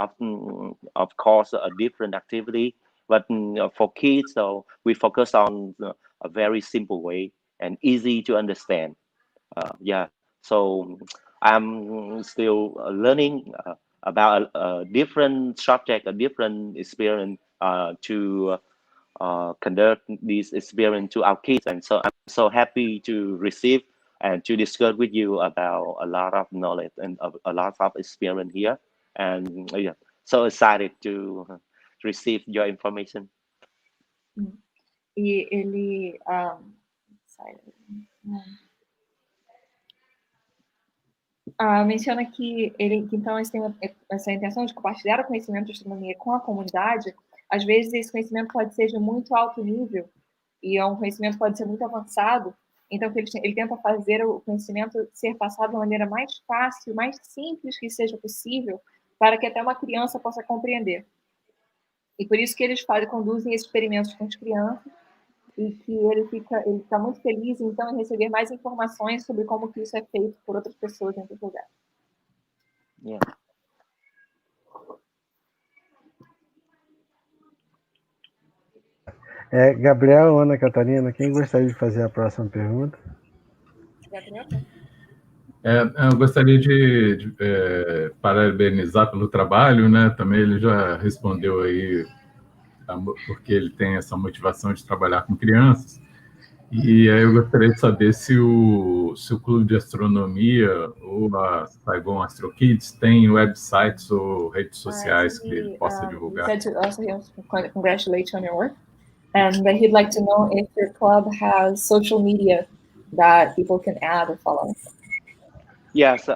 of course, a different activity. But for kids, so we focus on a very simple way and easy to understand. So I'm still learning about a different subject, a different experience to conduct this experience to our kids. And so I'm so happy to receive and to discuss with you about a lot of knowledge and a lot of experience here. And so excited to receive your information. E ele menciona que então eles têm essa intenção de compartilhar o conhecimento de astronomia com a comunidade. Às vezes esse conhecimento pode ser de muito alto nível e é um conhecimento que pode ser muito avançado. Então ele tenta fazer o conhecimento ser passado de uma maneira mais fácil, mais simples que seja possível, para que até uma criança possa compreender. E por isso que eles conduzem experimentos com as crianças, e que ele está muito feliz, então, em receber mais informações sobre como que isso é feito por outras pessoas em outros lugares. Gabriel ou Ana Catarina, quem gostaria de fazer a próxima pergunta? Gabriel? Eu gostaria de parabenizar pelo trabalho, né? Também ele já respondeu aí, porque ele tem essa motivação de trabalhar com crianças. E aí eu gostaria de saber se o Clube de Astronomia ou a Saigon ASTROKIDS tem websites ou redes sociais que ele possa divulgar. He said to also congratulate on your work, and that he'd like to know if your club has social media that people can add or follow. Yes,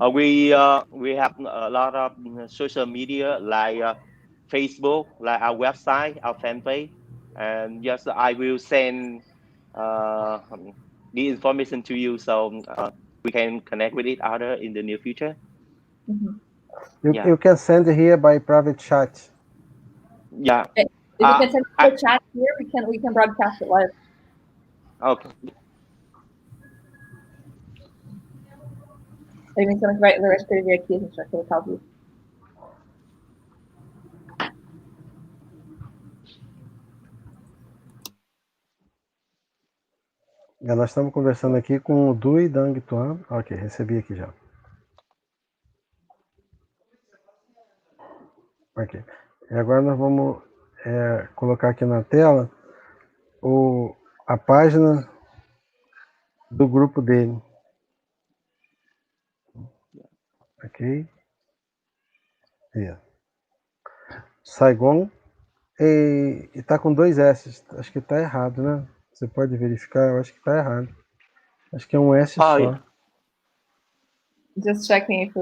we have a lot of social media like Facebook, like our website, our fan page, and yes, I will send the information to you so we can connect with each other in the near future. You can send here by private chat. Yeah. If you can send the chat here, we can broadcast it live. Okay. Ele menciona que vai escrever aqui, a gente vai colocar o vídeo. Nós estamos conversando aqui com o Dui Dang Tuan. Ok, recebi aqui já. Ok. E agora nós vamos colocar aqui na tela a página do grupo dele. Ok. Saigon. E está com 2 S. Acho que está errado, né? Você pode verificar, eu acho que está errado. Acho que é um S só. Yeah. Just checking if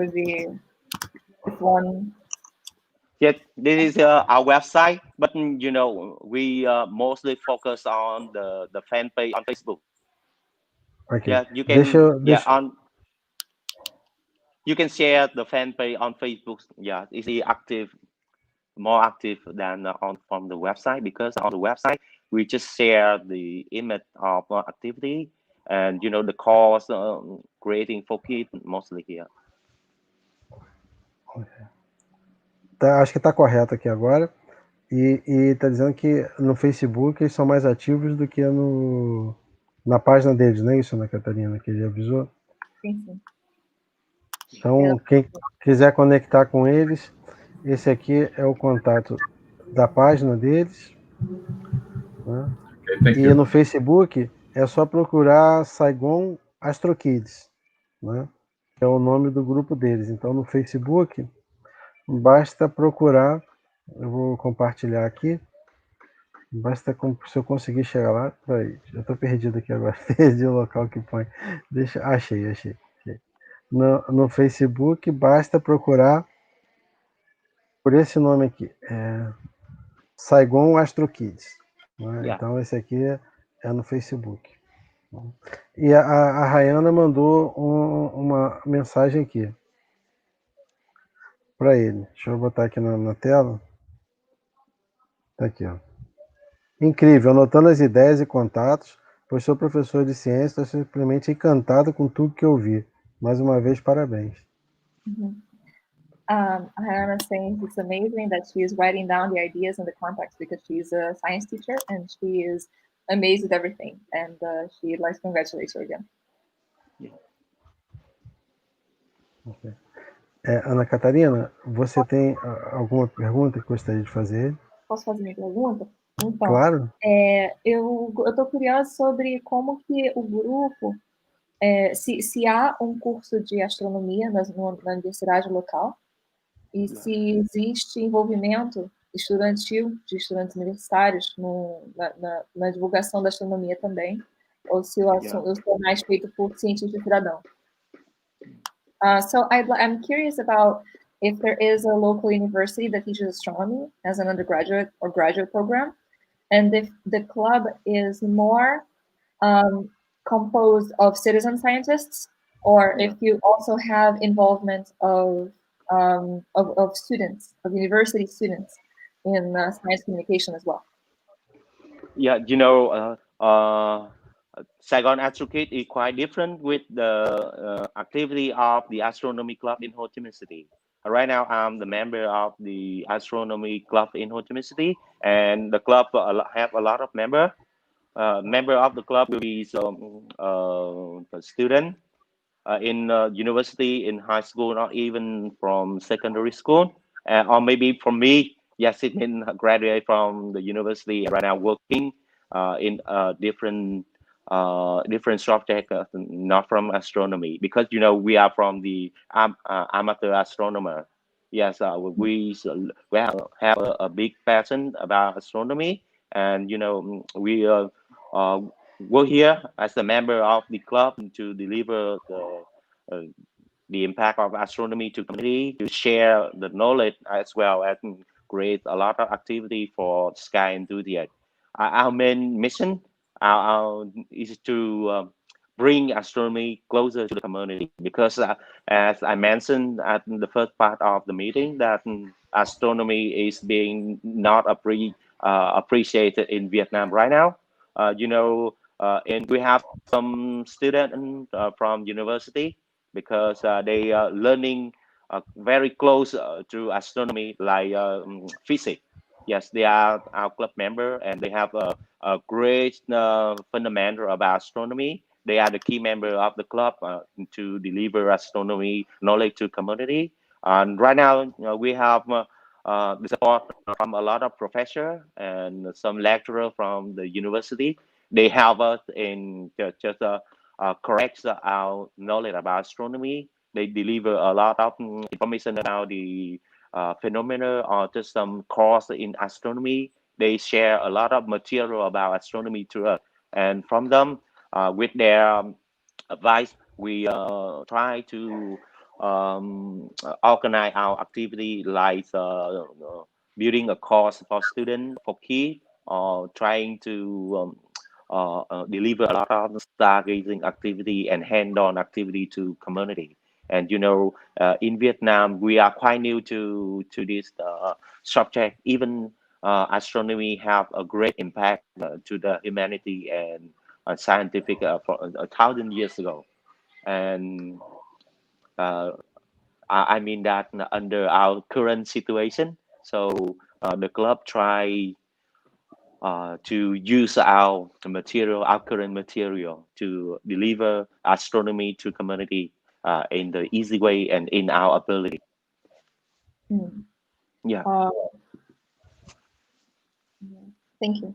one. Yes, this is our website, but we mostly focus on the fan page on Facebook. Okay. Yeah, you can. You can share the fan page on Facebook. Yeah, it's more active than from the website, because on the website we just share the image of activity and the course creating for kids mostly here. Acho que está correto aqui agora. E tá dizendo que no Facebook eles são mais ativos do que na página deles, não é isso, Ana Catarina, que ele avisou? Sim. Então, quem quiser conectar com eles, esse aqui é o contato da página deles. Né? E no Facebook é só procurar SAIGON ASTROKIDS, né? Que é o nome do grupo deles. Então, no Facebook, basta procurar, eu vou compartilhar aqui, basta, se eu conseguir chegar lá, peraí, eu estou perdido aqui agora, perdi o local que põe. Achei. No Facebook, basta procurar por esse nome aqui, SAIGON ASTROKIDS. Né? Yeah. Então, esse aqui é no Facebook. E a Rayana mandou uma mensagem aqui para ele. Deixa eu botar aqui na tela. Tá aqui, ó. Incrível, anotando as ideias e contatos, pois sou professor de ciência, estou simplesmente encantado com tudo que eu vi. Mais uma vez, parabéns. Hannah is saying it's amazing that she is writing down the ideas and the contacts because she's a science teacher and she is amazed with everything. And she'd like to congratulate you again. Yeah. Okay. Ana Catarina, você tem alguma pergunta que gostaria de fazer? Posso fazer minha pergunta? Então, claro. Eu estou curiosa sobre como que o grupo, se há um curso de astronomia na universidade local e se existe envolvimento estudantil de estudantes universitários na divulgação da astronomia também, ou se o assunto é mais feito por cientista cidadão. So I'm curious about if there is a local university that teaches astronomy as an undergraduate or graduate program, and if the club is more composed of citizen scientists, or if you also have involvement of students, of university students in science communication as well. Yeah, Saigon AstroKids is quite different with the activity of the Astronomy Club in Ho Chi Minh City. Right now, I'm the member of the Astronomy Club in Ho Chi Minh City, and the club have a lot of members. Member of the club will be some student in university, in high school, or even from secondary school, or maybe from me. Yes, it means graduate from the university right now working in different subject, not from astronomy, because we are from the amateur astronomer. Yes, we have a big passion about astronomy, and we work here as a member of the club to deliver the impact of astronomy to community, to share the knowledge as well as create a lot of activity for sky enthusiasts. Our main mission is to bring astronomy closer to the community, because as I mentioned at the first part of the meeting, that astronomy is being not appreciated in Vietnam right now. And we have some students from university, because they are learning very close to astronomy, like physics. Yes, they are our club member, and they have a great fundamental about astronomy. They are the key member of the club to deliver astronomy knowledge to community. And right now, we have the support from a lot of professors and some lecturers from the university. They help us in just correct our knowledge about astronomy. They deliver a lot of information about the phenomena, or just some course in astronomy. They share a lot of material about astronomy to us, and from them, with their advice, we try to organize our activity, like building a course for students, for kids, or trying to deliver a lot of stargazing activity and hand-on activity to community. And in Vietnam, we are quite new to this subject. Even astronomy have a great impact to the humanity and scientific for 1,000 years ago. And I mean that under our current situation, so the club try to use our material, our current material, to deliver astronomy to community in the easy way and in our ability. Yeah. Thank you.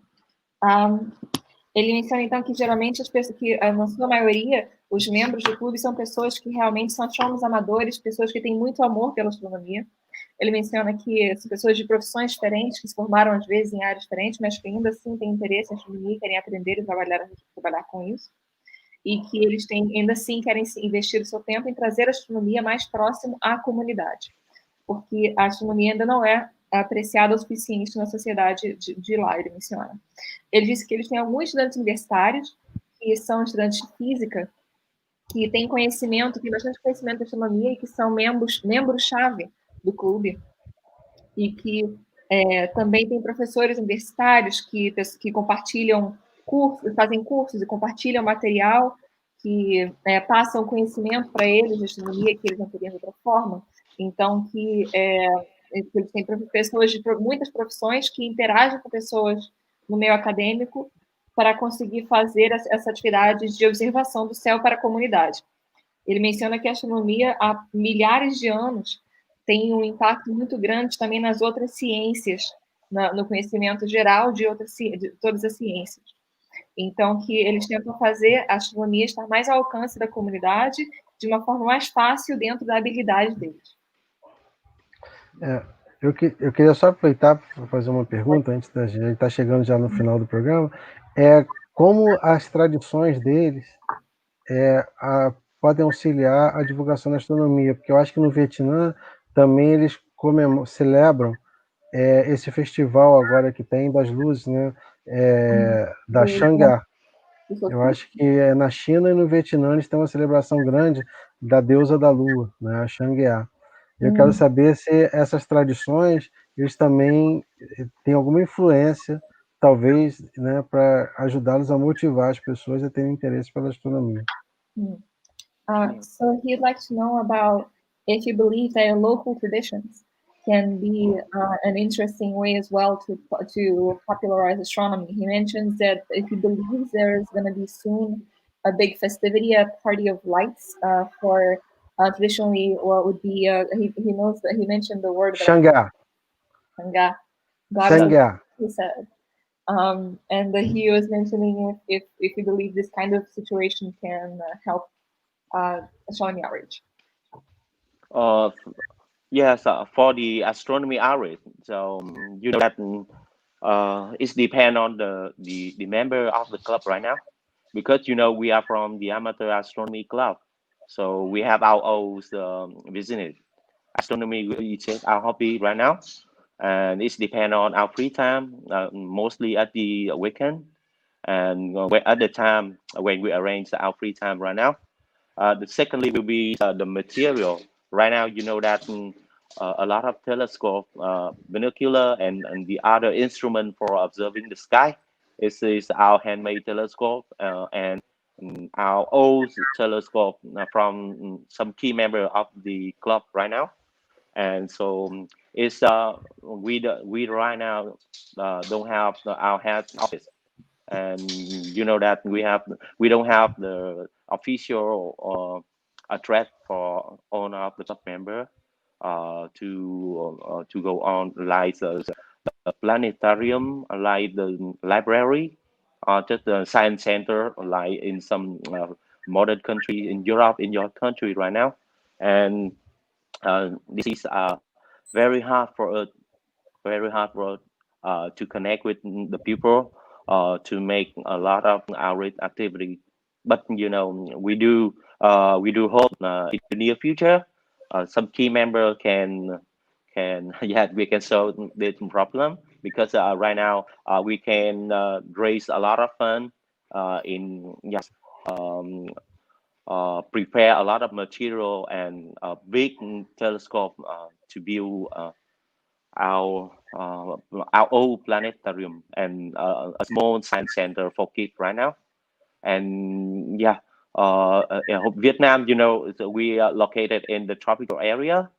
Ele menciona, então, que geralmente as pessoas, que na sua maioria, os membros do clube são pessoas que realmente são astrônomos amadores, pessoas que têm muito amor pela astronomia. Ele menciona que são pessoas de profissões diferentes, que se formaram às vezes em áreas diferentes, mas que ainda assim têm interesse em astronomia, querem aprender e trabalhar com isso. E que eles ainda assim querem investir o seu tempo em trazer a astronomia mais próximo à comunidade. Porque a astronomia ainda não é apreciada o suficiente na sociedade de lá, ele menciona. Ele disse que eles têm alguns estudantes universitários, que são estudantes de física, que têm conhecimento, têm bastante conhecimento da astronomia e que são membros-chave do clube. E que também tem professores universitários que compartilham cursos, fazem cursos e compartilham material, que passam conhecimento para eles de astronomia que eles não teriam de outra forma. Então, que eles têm pessoas de muitas profissões que interagem com pessoas no meio acadêmico para conseguir fazer essa atividade de observação do céu para a comunidade. Ele menciona que a astronomia, há milhares de anos, tem um impacto muito grande também nas outras ciências, no conhecimento geral de todas as ciências. Então, que eles tentam fazer a astronomia estar mais ao alcance da comunidade de uma forma mais fácil dentro da habilidade deles. Eu queria só aproveitar para fazer uma pergunta, antes da gente estar chegando já no final do programa, como as tradições deles podem auxiliar a divulgação da astronomia, porque eu acho que no Vietnã também eles celebram esse festival agora que tem das luzes, né, da Xangá. Eu acho que na China e no Vietnã eles têm uma celebração grande da deusa da lua, né, a Xangá. Eu quero saber se essas tradições, eles também têm alguma influência, talvez, né, para ajudá-los a motivar as pessoas a terem interesse pela astronomia. So he'd like to know about if you believe that local traditions can be an interesting way as well to popularize astronomy. He mentions that if he believes there is going to be soon a big festivity, a party of lights for traditionally what would be he knows that he mentioned the word Xangá. Xangá. Xangá. He said, and that he was mentioning if you believe this kind of situation can help astronomy outreach. Yes, for the astronomy outreach, so you know that it depends on the member of the club right now, because you know we are from the amateur astronomy club, so we have our own business. Astronomy is our hobby right now, and it depends on our free time, mostly at the weekend, and at the time when we arrange our free time right now. The secondly will be the material. Right now, you know that a lot of telescope, binocular, and the other instrument for observing the sky is our handmade telescope and our old telescope from some key member of the club right now. And so it's we right now don't have our head office, and you know that we don't have the official address for all of the club member to go on, like the planetarium, like the library, just the science center, like in some modern country in Europe, in your country right now. And this is very hard for us to connect with the people, to make a lot of outreach activity. But you know, we do hope in the near future some key member can we can solve this problem, because right now we can raise a lot of fund in prepare a lot of material and a big telescope to build our old planetarium and a small science center for kids right now. And Vietnam, you know, we are located in the tropical area,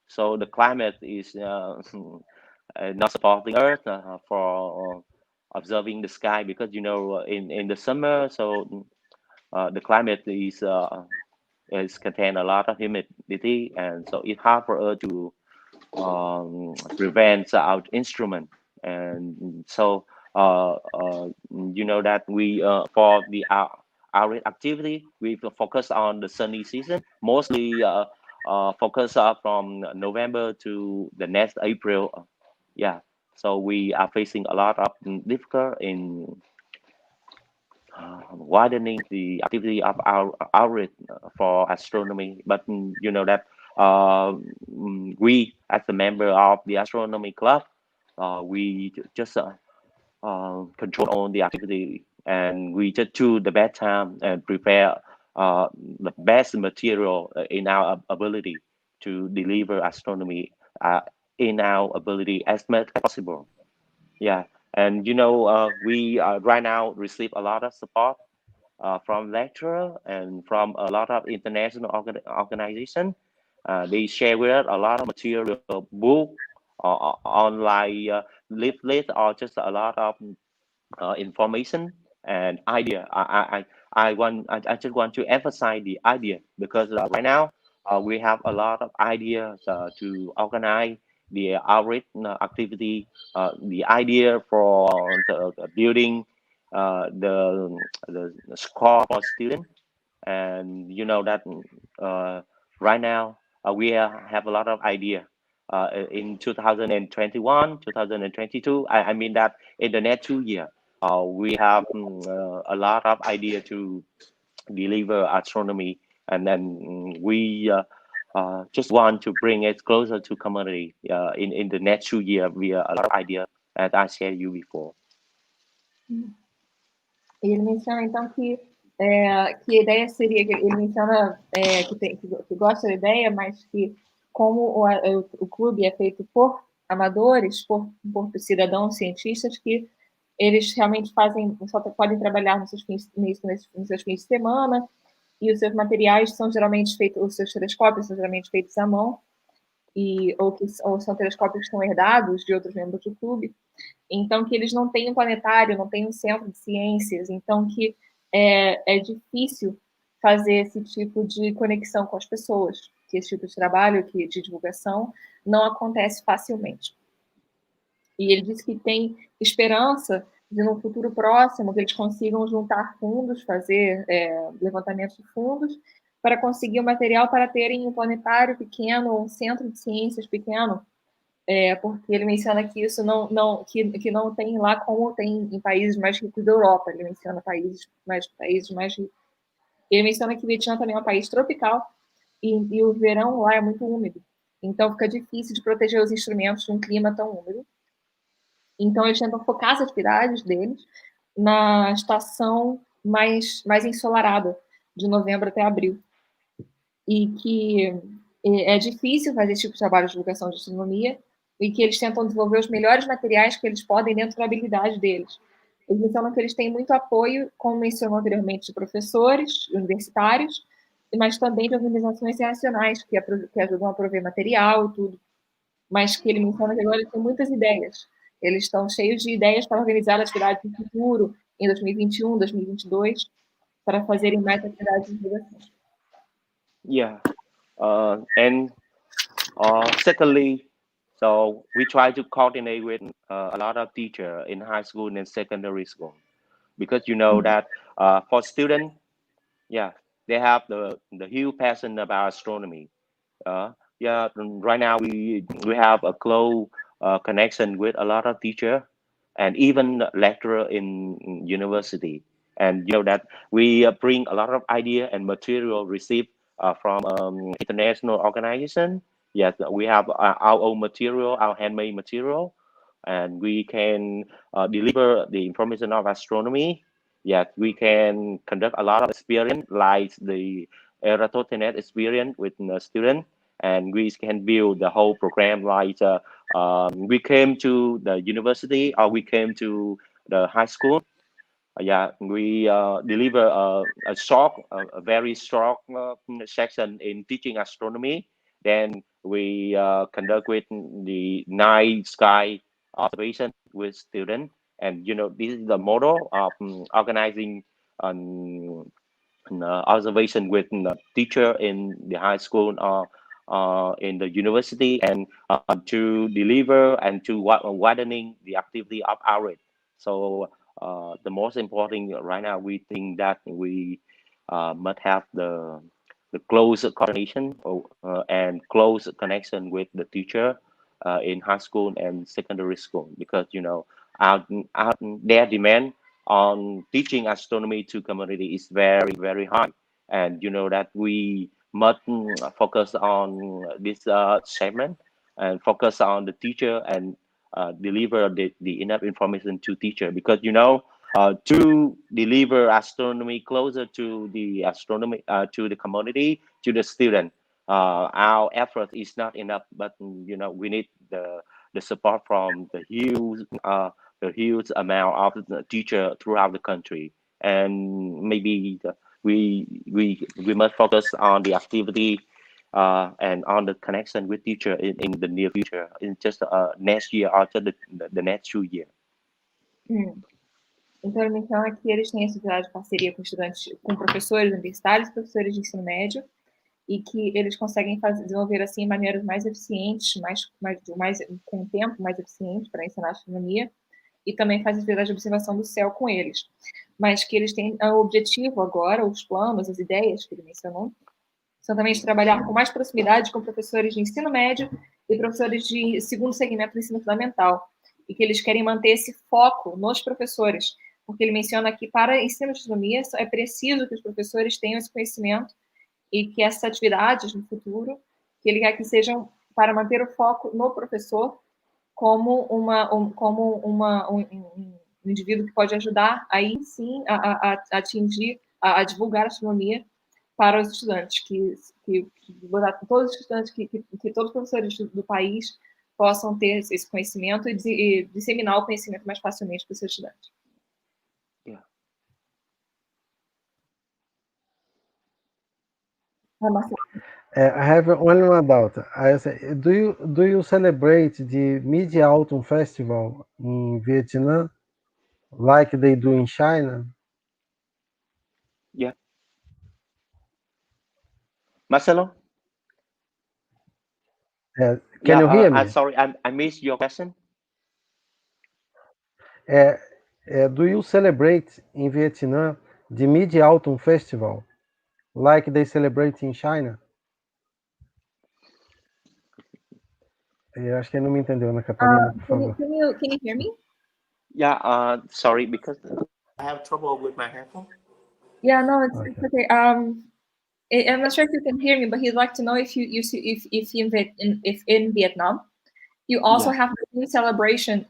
so the climate is not support the Earth for observing the sky, because in the summer, so the climate is contain a lot of humidity, and so it's hard for us to prevent our instrument. And so that we for the outreach activity, we focus on the sunny season, mostly focus from November to the next April. Yeah, so we are facing a lot of difficult in widening the activity of our outreach for astronomy. But that we, as a member of the astronomy club, we just control on the activity, and we just choose the best time and prepare the best material in our ability to deliver astronomy in our ability as much as possible. Yeah, and we right now receive a lot of support from lecturer and from a lot of international organization. They share with us a lot of material, book, or online leaflet, or just a lot of information and idea. I just want to emphasize the idea, because right now we have a lot of ideas to organize the outreach activity, the idea for the building the score for students. And that right now we have a lot of idea in 2021, 2022. I mean that in the next 2 years, we have a lot of idea to deliver astronomy, and then we just want to bring it closer to community in the next 2 years via a lot of idea, as I shared you before. E ele menciona, então, que a ideia seria, que ele menciona que gosta da ideia, mas que como o clube é feito por amadores, por cidadãos cientistas, que eles realmente só podem trabalhar nos seus fins de semana, e os seus materiais são geralmente feitos, os seus telescópios são geralmente feitos à mão, ou são telescópios que são herdados de outros membros do clube. Então, que eles não têm um planetário, não têm um centro de ciências, então que é difícil fazer esse tipo de conexão com as pessoas, que esse tipo de trabalho de divulgação não acontece facilmente. E ele disse que tem esperança de, no futuro próximo, que eles consigam juntar fundos, fazer levantamento de fundos, para conseguir o material para terem um planetário pequeno, um centro de ciências pequeno, porque ele menciona que isso que não tem lá como tem em países mais ricos da Europa. Ele menciona países mais ricos. Ele menciona que o Vietnã também é um país tropical e o verão lá é muito úmido. Então, fica difícil de proteger os instrumentos de um clima tão úmido. Então, eles tentam focar as atividades deles na estação mais ensolarada, de novembro até abril. E que é difícil fazer esse tipo de trabalho de divulgação de astronomia, e que eles tentam desenvolver os melhores materiais que eles podem dentro da habilidade deles. Eles mencionam que eles têm muito apoio, como mencionou anteriormente, de professores universitários, mas também de organizações internacionais que ajudam a prover material e tudo. Mas que ele menciona que agora eles têm muitas ideias. Eles estão cheios de ideias para organizar atividades no futuro, em 2021, 2022, para fazerem mais atividades de divulgação. Yeah, and secondly, so we try to coordinate with a lot of teachers in high school and secondary school, because that for students, they have the huge passion about astronomy. Right now we have a close connection with a lot of teachers and even lecturer in university, and that we bring a lot of idea and material received from international organization. Yes, we have our own material, our handmade material, and we can deliver the information of astronomy. Yes, we can conduct a lot of experience, like the Eratosthenes experience with the student, and we can build the whole program. Like we came to the university, or we came to the high school. We deliver a very short section in teaching astronomy. Then we conduct with the night sky observation with students. And this is the model of organizing an observation with the teacher in the high school or in the university, and to deliver and to widening the activity of outreach. So the most important right now, we think that we must have the close coordination and close connection with the teacher in high school and secondary school, because their demand on teaching astronomy to community is very, very high. And that we must focus on this segment and focus on the teacher and deliver the enough information to teacher, because to deliver astronomy closer to the astronomy to the community, to the student, our effort is not enough, but we need the support from the huge amount of the teacher throughout the country. And maybe we must focus on the activity and on the connection with teacher in the near future, in just next year, after the next 2 years. Então, ele menciona que eles têm essa atividade de parceria com estudantes, com professores universitários, professores de ensino médio, e que eles conseguem desenvolver assim maneiras mais eficientes, com um tempo mais eficiente para ensinar astronomia, e também faz atividade de observação do céu com eles. Mas que eles têm o objetivo agora, os planos, as ideias que ele mencionou, são também de trabalhar com mais proximidade com professores de ensino médio e professores de segundo segmento do ensino fundamental, e que eles querem manter esse foco nos professores, porque ele menciona que para ensino de astronomia é preciso que os professores tenham esse conhecimento e que essas atividades no futuro, que ele quer que sejam para manter o foco no professor como um indivíduo que pode ajudar aí sim a atingir, a divulgar a astronomia para os estudantes, que todos os estudantes, que todos os professores do país possam ter esse conhecimento e disseminar o conhecimento mais facilmente para os seus estudantes. I have only one doubt. I say, do you celebrate the Mid-Autumn Festival in Vietnam like they do in China? Yeah. Marcelo? Can you hear me? Sorry, I missed your question. Do you celebrate in Vietnam the Mid-Autumn Festival like they celebrate in China? Eu acho que ele não me entendeu, Ana Catarina, por favor. Can you hear me? Yeah, sorry, because I have trouble with my headphone. Yeah, no, it's okay. I'm not sure if you can hear me, but he'd like to know if in Vietnam you also have the same celebration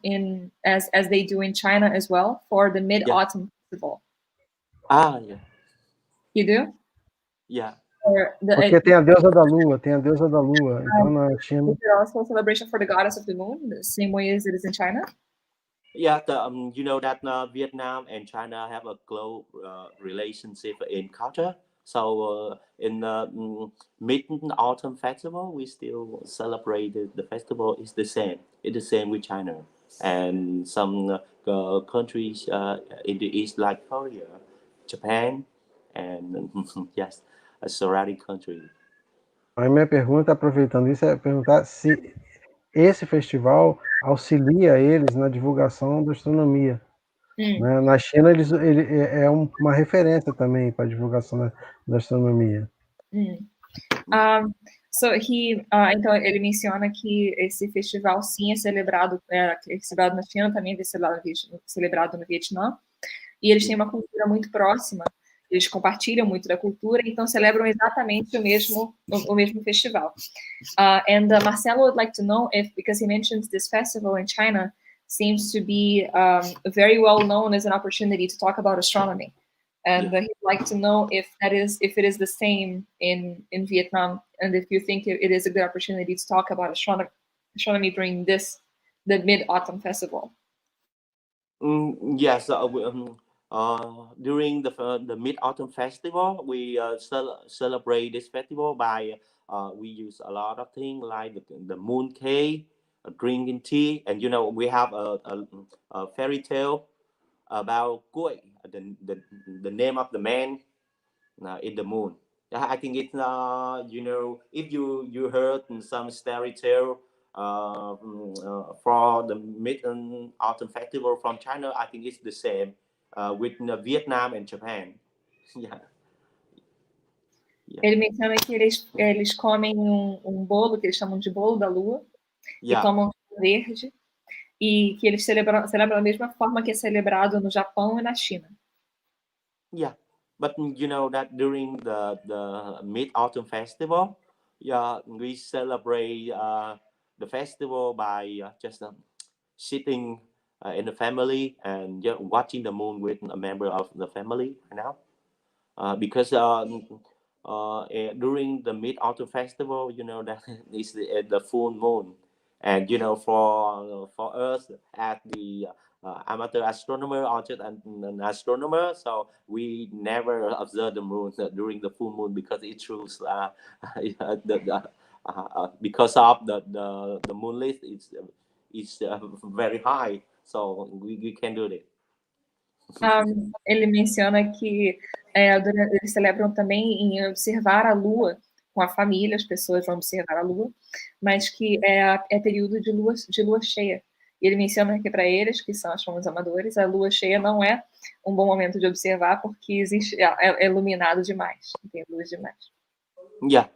as they do in China as well for the Mid-Autumn Festival. Yeah. You do? Yeah. Porque tem a deusa da lua, então na China. Is there also a celebration for the goddess of the moon, the same way as it is in China? Yeah, you know that Vietnam and China have a close relationship in culture. So in the Mid-Autumn Festival, we still celebrate the festival. It's the same. It's the same with China and some countries in the East, like Korea, Japan, and yes, a surrounding country. A minha pergunta, aproveitando isso, é perguntar se esse festival auxilia eles na divulgação da astronomia. Né? Na China, ele é uma referência também para a divulgação da astronomia. Então, ele menciona que esse festival, sim, é celebrado na China, também é celebrado no Vietnã, e eles têm uma cultura muito próxima, eles compartilham muito da cultura, então celebram exatamente o mesmo festival. And Marcelo would like to know if, because he mentions this festival in China seems to be very well known as an opportunity to talk about astronomy. And he'd like to know if it is the same in Vietnam, and if you think it is a good opportunity to talk about astronomy during the Mid-Autumn Festival. Yes, During the Mid-Autumn Festival, we celebrate this festival by we use a lot of things like the moon cake, drinking tea, and we have a fairy tale about Koi, the name of the man in the moon. I think it's if you heard some fairy tale for the Mid-Autumn Festival from China, I think it's the same with Vietnam and Japan. Yeah. Ele menciona que eles comem bolo, que eles chamam de bolo da lua, e tomam chá verde, e que eles celebram da mesma forma que é celebrado no Japão e na China. Yeah, but you know that during the Mid-Autumn Festival, we celebrate the festival by just sitting in the family and watching the moon with a member of the family right now. Because during the Mid-Autumn Festival, that is the full moon, and for us at the amateur astronomer or just an astronomer, so we never observe the moon during the full moon because it shows because of the moonlit is very high, so we can do it. Ele menciona que eles celebram também em observar a lua com a família, as pessoas vão observar a lua, mas que é período de lua cheia. E ele menciona que para eles, que são astrônomos amadores, a lua cheia não é um bom momento de observar porque é iluminado demais, tem luz demais. Yeah.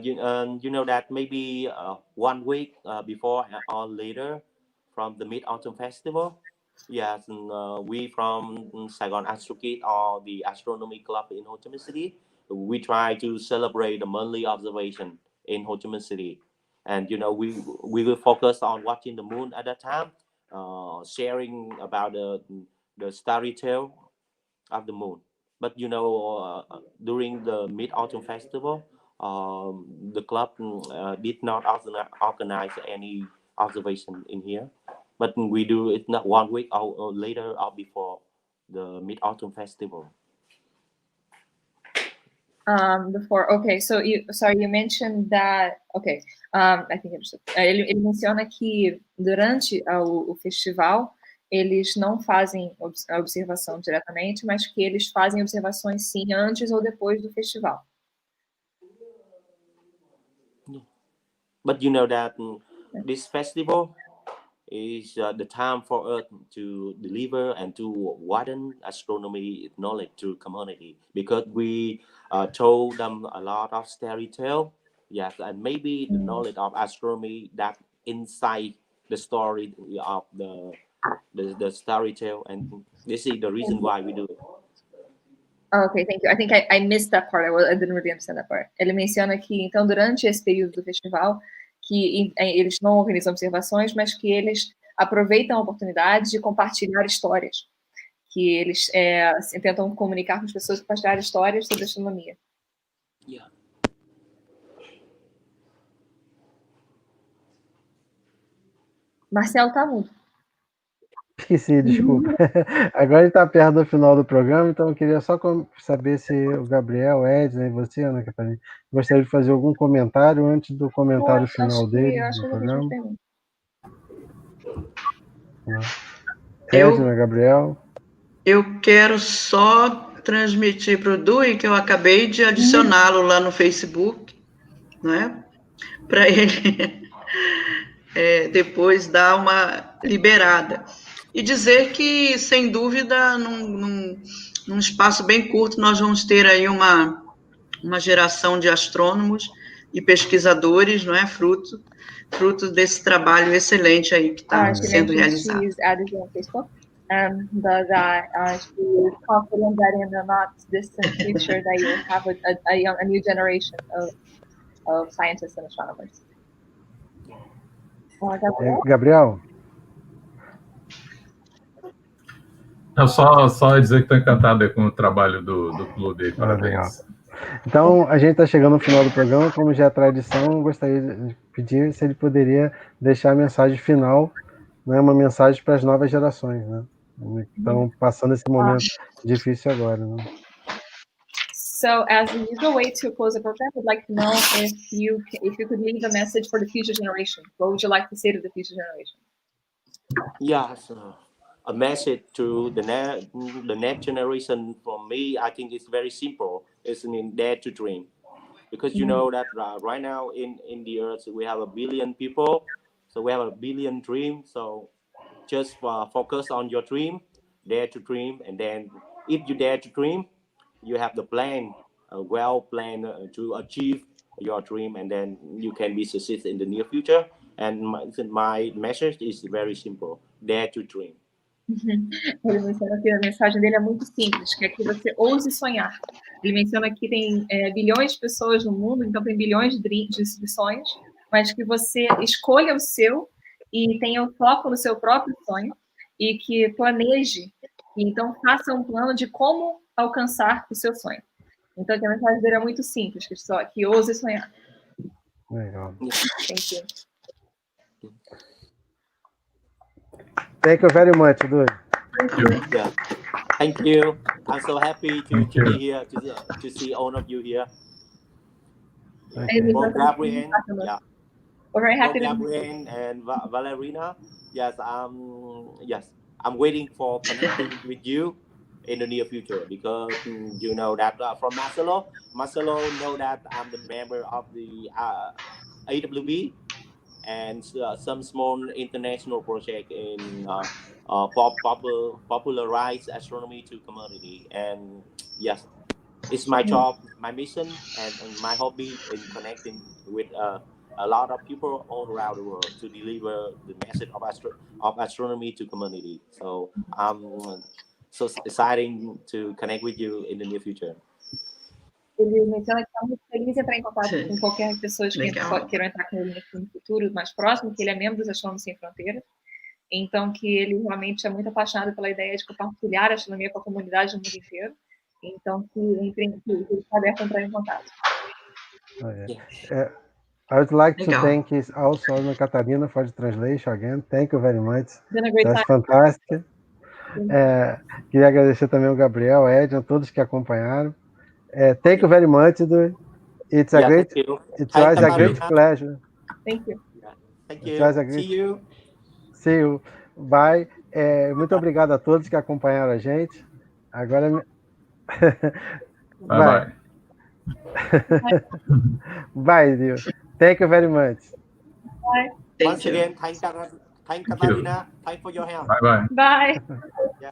You know that maybe 1 week before or later from the Mid-Autumn Festival, yes, we from Saigon ASTROKIDS or the Astronomy Club in Ho Chi Minh City, we try to celebrate the monthly observation in Ho Chi Minh City. And we will focus on watching the moon at that time, sharing about the starry tale of the moon. But during the Mid-Autumn Festival, the club did not organize any observation in here, but we do it not 1 week or later or before the Mid-Autumn Festival. Okay, so you mentioned that. Okay, I think I understood. Ele menciona que durante o festival eles não fazem a observação diretamente, mas que eles fazem observações sim antes ou depois do festival. But you know that this festival is the time for us to deliver and to widen astronomy knowledge to community, because we told them a lot of story tale, yes, and maybe the knowledge of astronomy that inside the story of the story tale, and this is the reason why we do it. Okay, thank you. I think I missed that part. I didn't really understand that part. Ele menciona que, então, durante esse período do festival, que eles não organizam observações, mas que eles aproveitam a oportunidade de compartilhar histórias. Que eles tentam comunicar com as pessoas, compartilhar histórias sobre astronomia. Yeah. Marcelo tá mudo. Esqueci, desculpa. Agora a gente está perto do final do programa, então eu queria só saber se o Gabriel, Edna e você, Ana Catarina, gostaria de fazer algum comentário antes do comentário final dele do programa. Edna, Gabriel. Eu quero só transmitir para o Dui que eu acabei de adicioná-lo lá no Facebook, não é? Para ele depois dar uma liberada. E dizer que, sem dúvida, num espaço bem curto, nós vamos ter aí uma geração de astrônomos e pesquisadores, não é? Fruto desse trabalho excelente aí que está sendo realizado. And that she is confident that in the not distant future that you will have a new generation of scientists and astronomers. Gabriel? Eu só dizer que estou encantado com o trabalho do clube. Parabéns. Então, a gente está chegando no final do programa, como já é tradição, gostaria de pedir se ele poderia deixar a mensagem final, né, uma mensagem para as novas gerações, né? Estão passando esse momento difícil agora, né? So, as the usual way to close the program, I'd like to know if you could leave a message for the future generation. What would you like to say to the future generation? Yes, a message to the next generation from me, I think it's very simple. It's in dare to dream. Because you know that right now in the earth, we have 1 billion people. So we have 1 billion dreams. So just focus on your dream, dare to dream. And then if you dare to dream, you have the plan, a well plan to achieve your dream. And then you can be successful in the near future. And my message is very simple, dare to dream. Ele menciona aqui, a mensagem dele é muito simples, que é que você ouse sonhar. Ele menciona que tem bilhões de pessoas no mundo, então tem bilhões de sonhos, mas que você escolha o seu e tenha o foco no seu próprio sonho e que planeje, então faça um plano de como alcançar o seu sonho. Então a mensagem dele é muito simples, que ouse sonhar. Legal. Thank you. Thank you very much, Dude. Yeah. Thank you. I'm so happy to be here, to see all of you here. Both Gabriel, yeah. We're very happy both Gabriel and Valerina. Yes, I'm waiting for connecting with you in the near future because you know that from Marcelo know that I'm the member of the AWB and some small international project in popularize astronomy to community. And yes, it's my job, my mission, and my hobby in connecting with a lot of people all around the world to deliver the message of astronomy to community. So I'm so exciting to connect with you in the near future. Ele menciona que está muito feliz em entrar em contato com qualquer pessoa que queiram entrar com ele no futuro mais próximo, que ele é membro dos Astrônomos Sem Fronteiras, então que ele realmente é muito apaixonado pela ideia de compartilhar a astronomia com a comunidade do mundo inteiro, então que ele está aberto a entrar em contato. I would like to thank also Ana Catarina for the translation again. Thank you very much. That's fantastic. Queria agradecer também ao Gabriel, ao Edson, a todos que acompanharam. Thank you very much, Dude. It was a great pleasure. Thank you. Thank you. See you. Bye. Muito obrigado a todos que acompanharam a gente. Agora. Bye. Bye, Dude. Thank you very much. Bye. Once again, thank Katarina. Thank for your help. Bye. Bye. Yeah.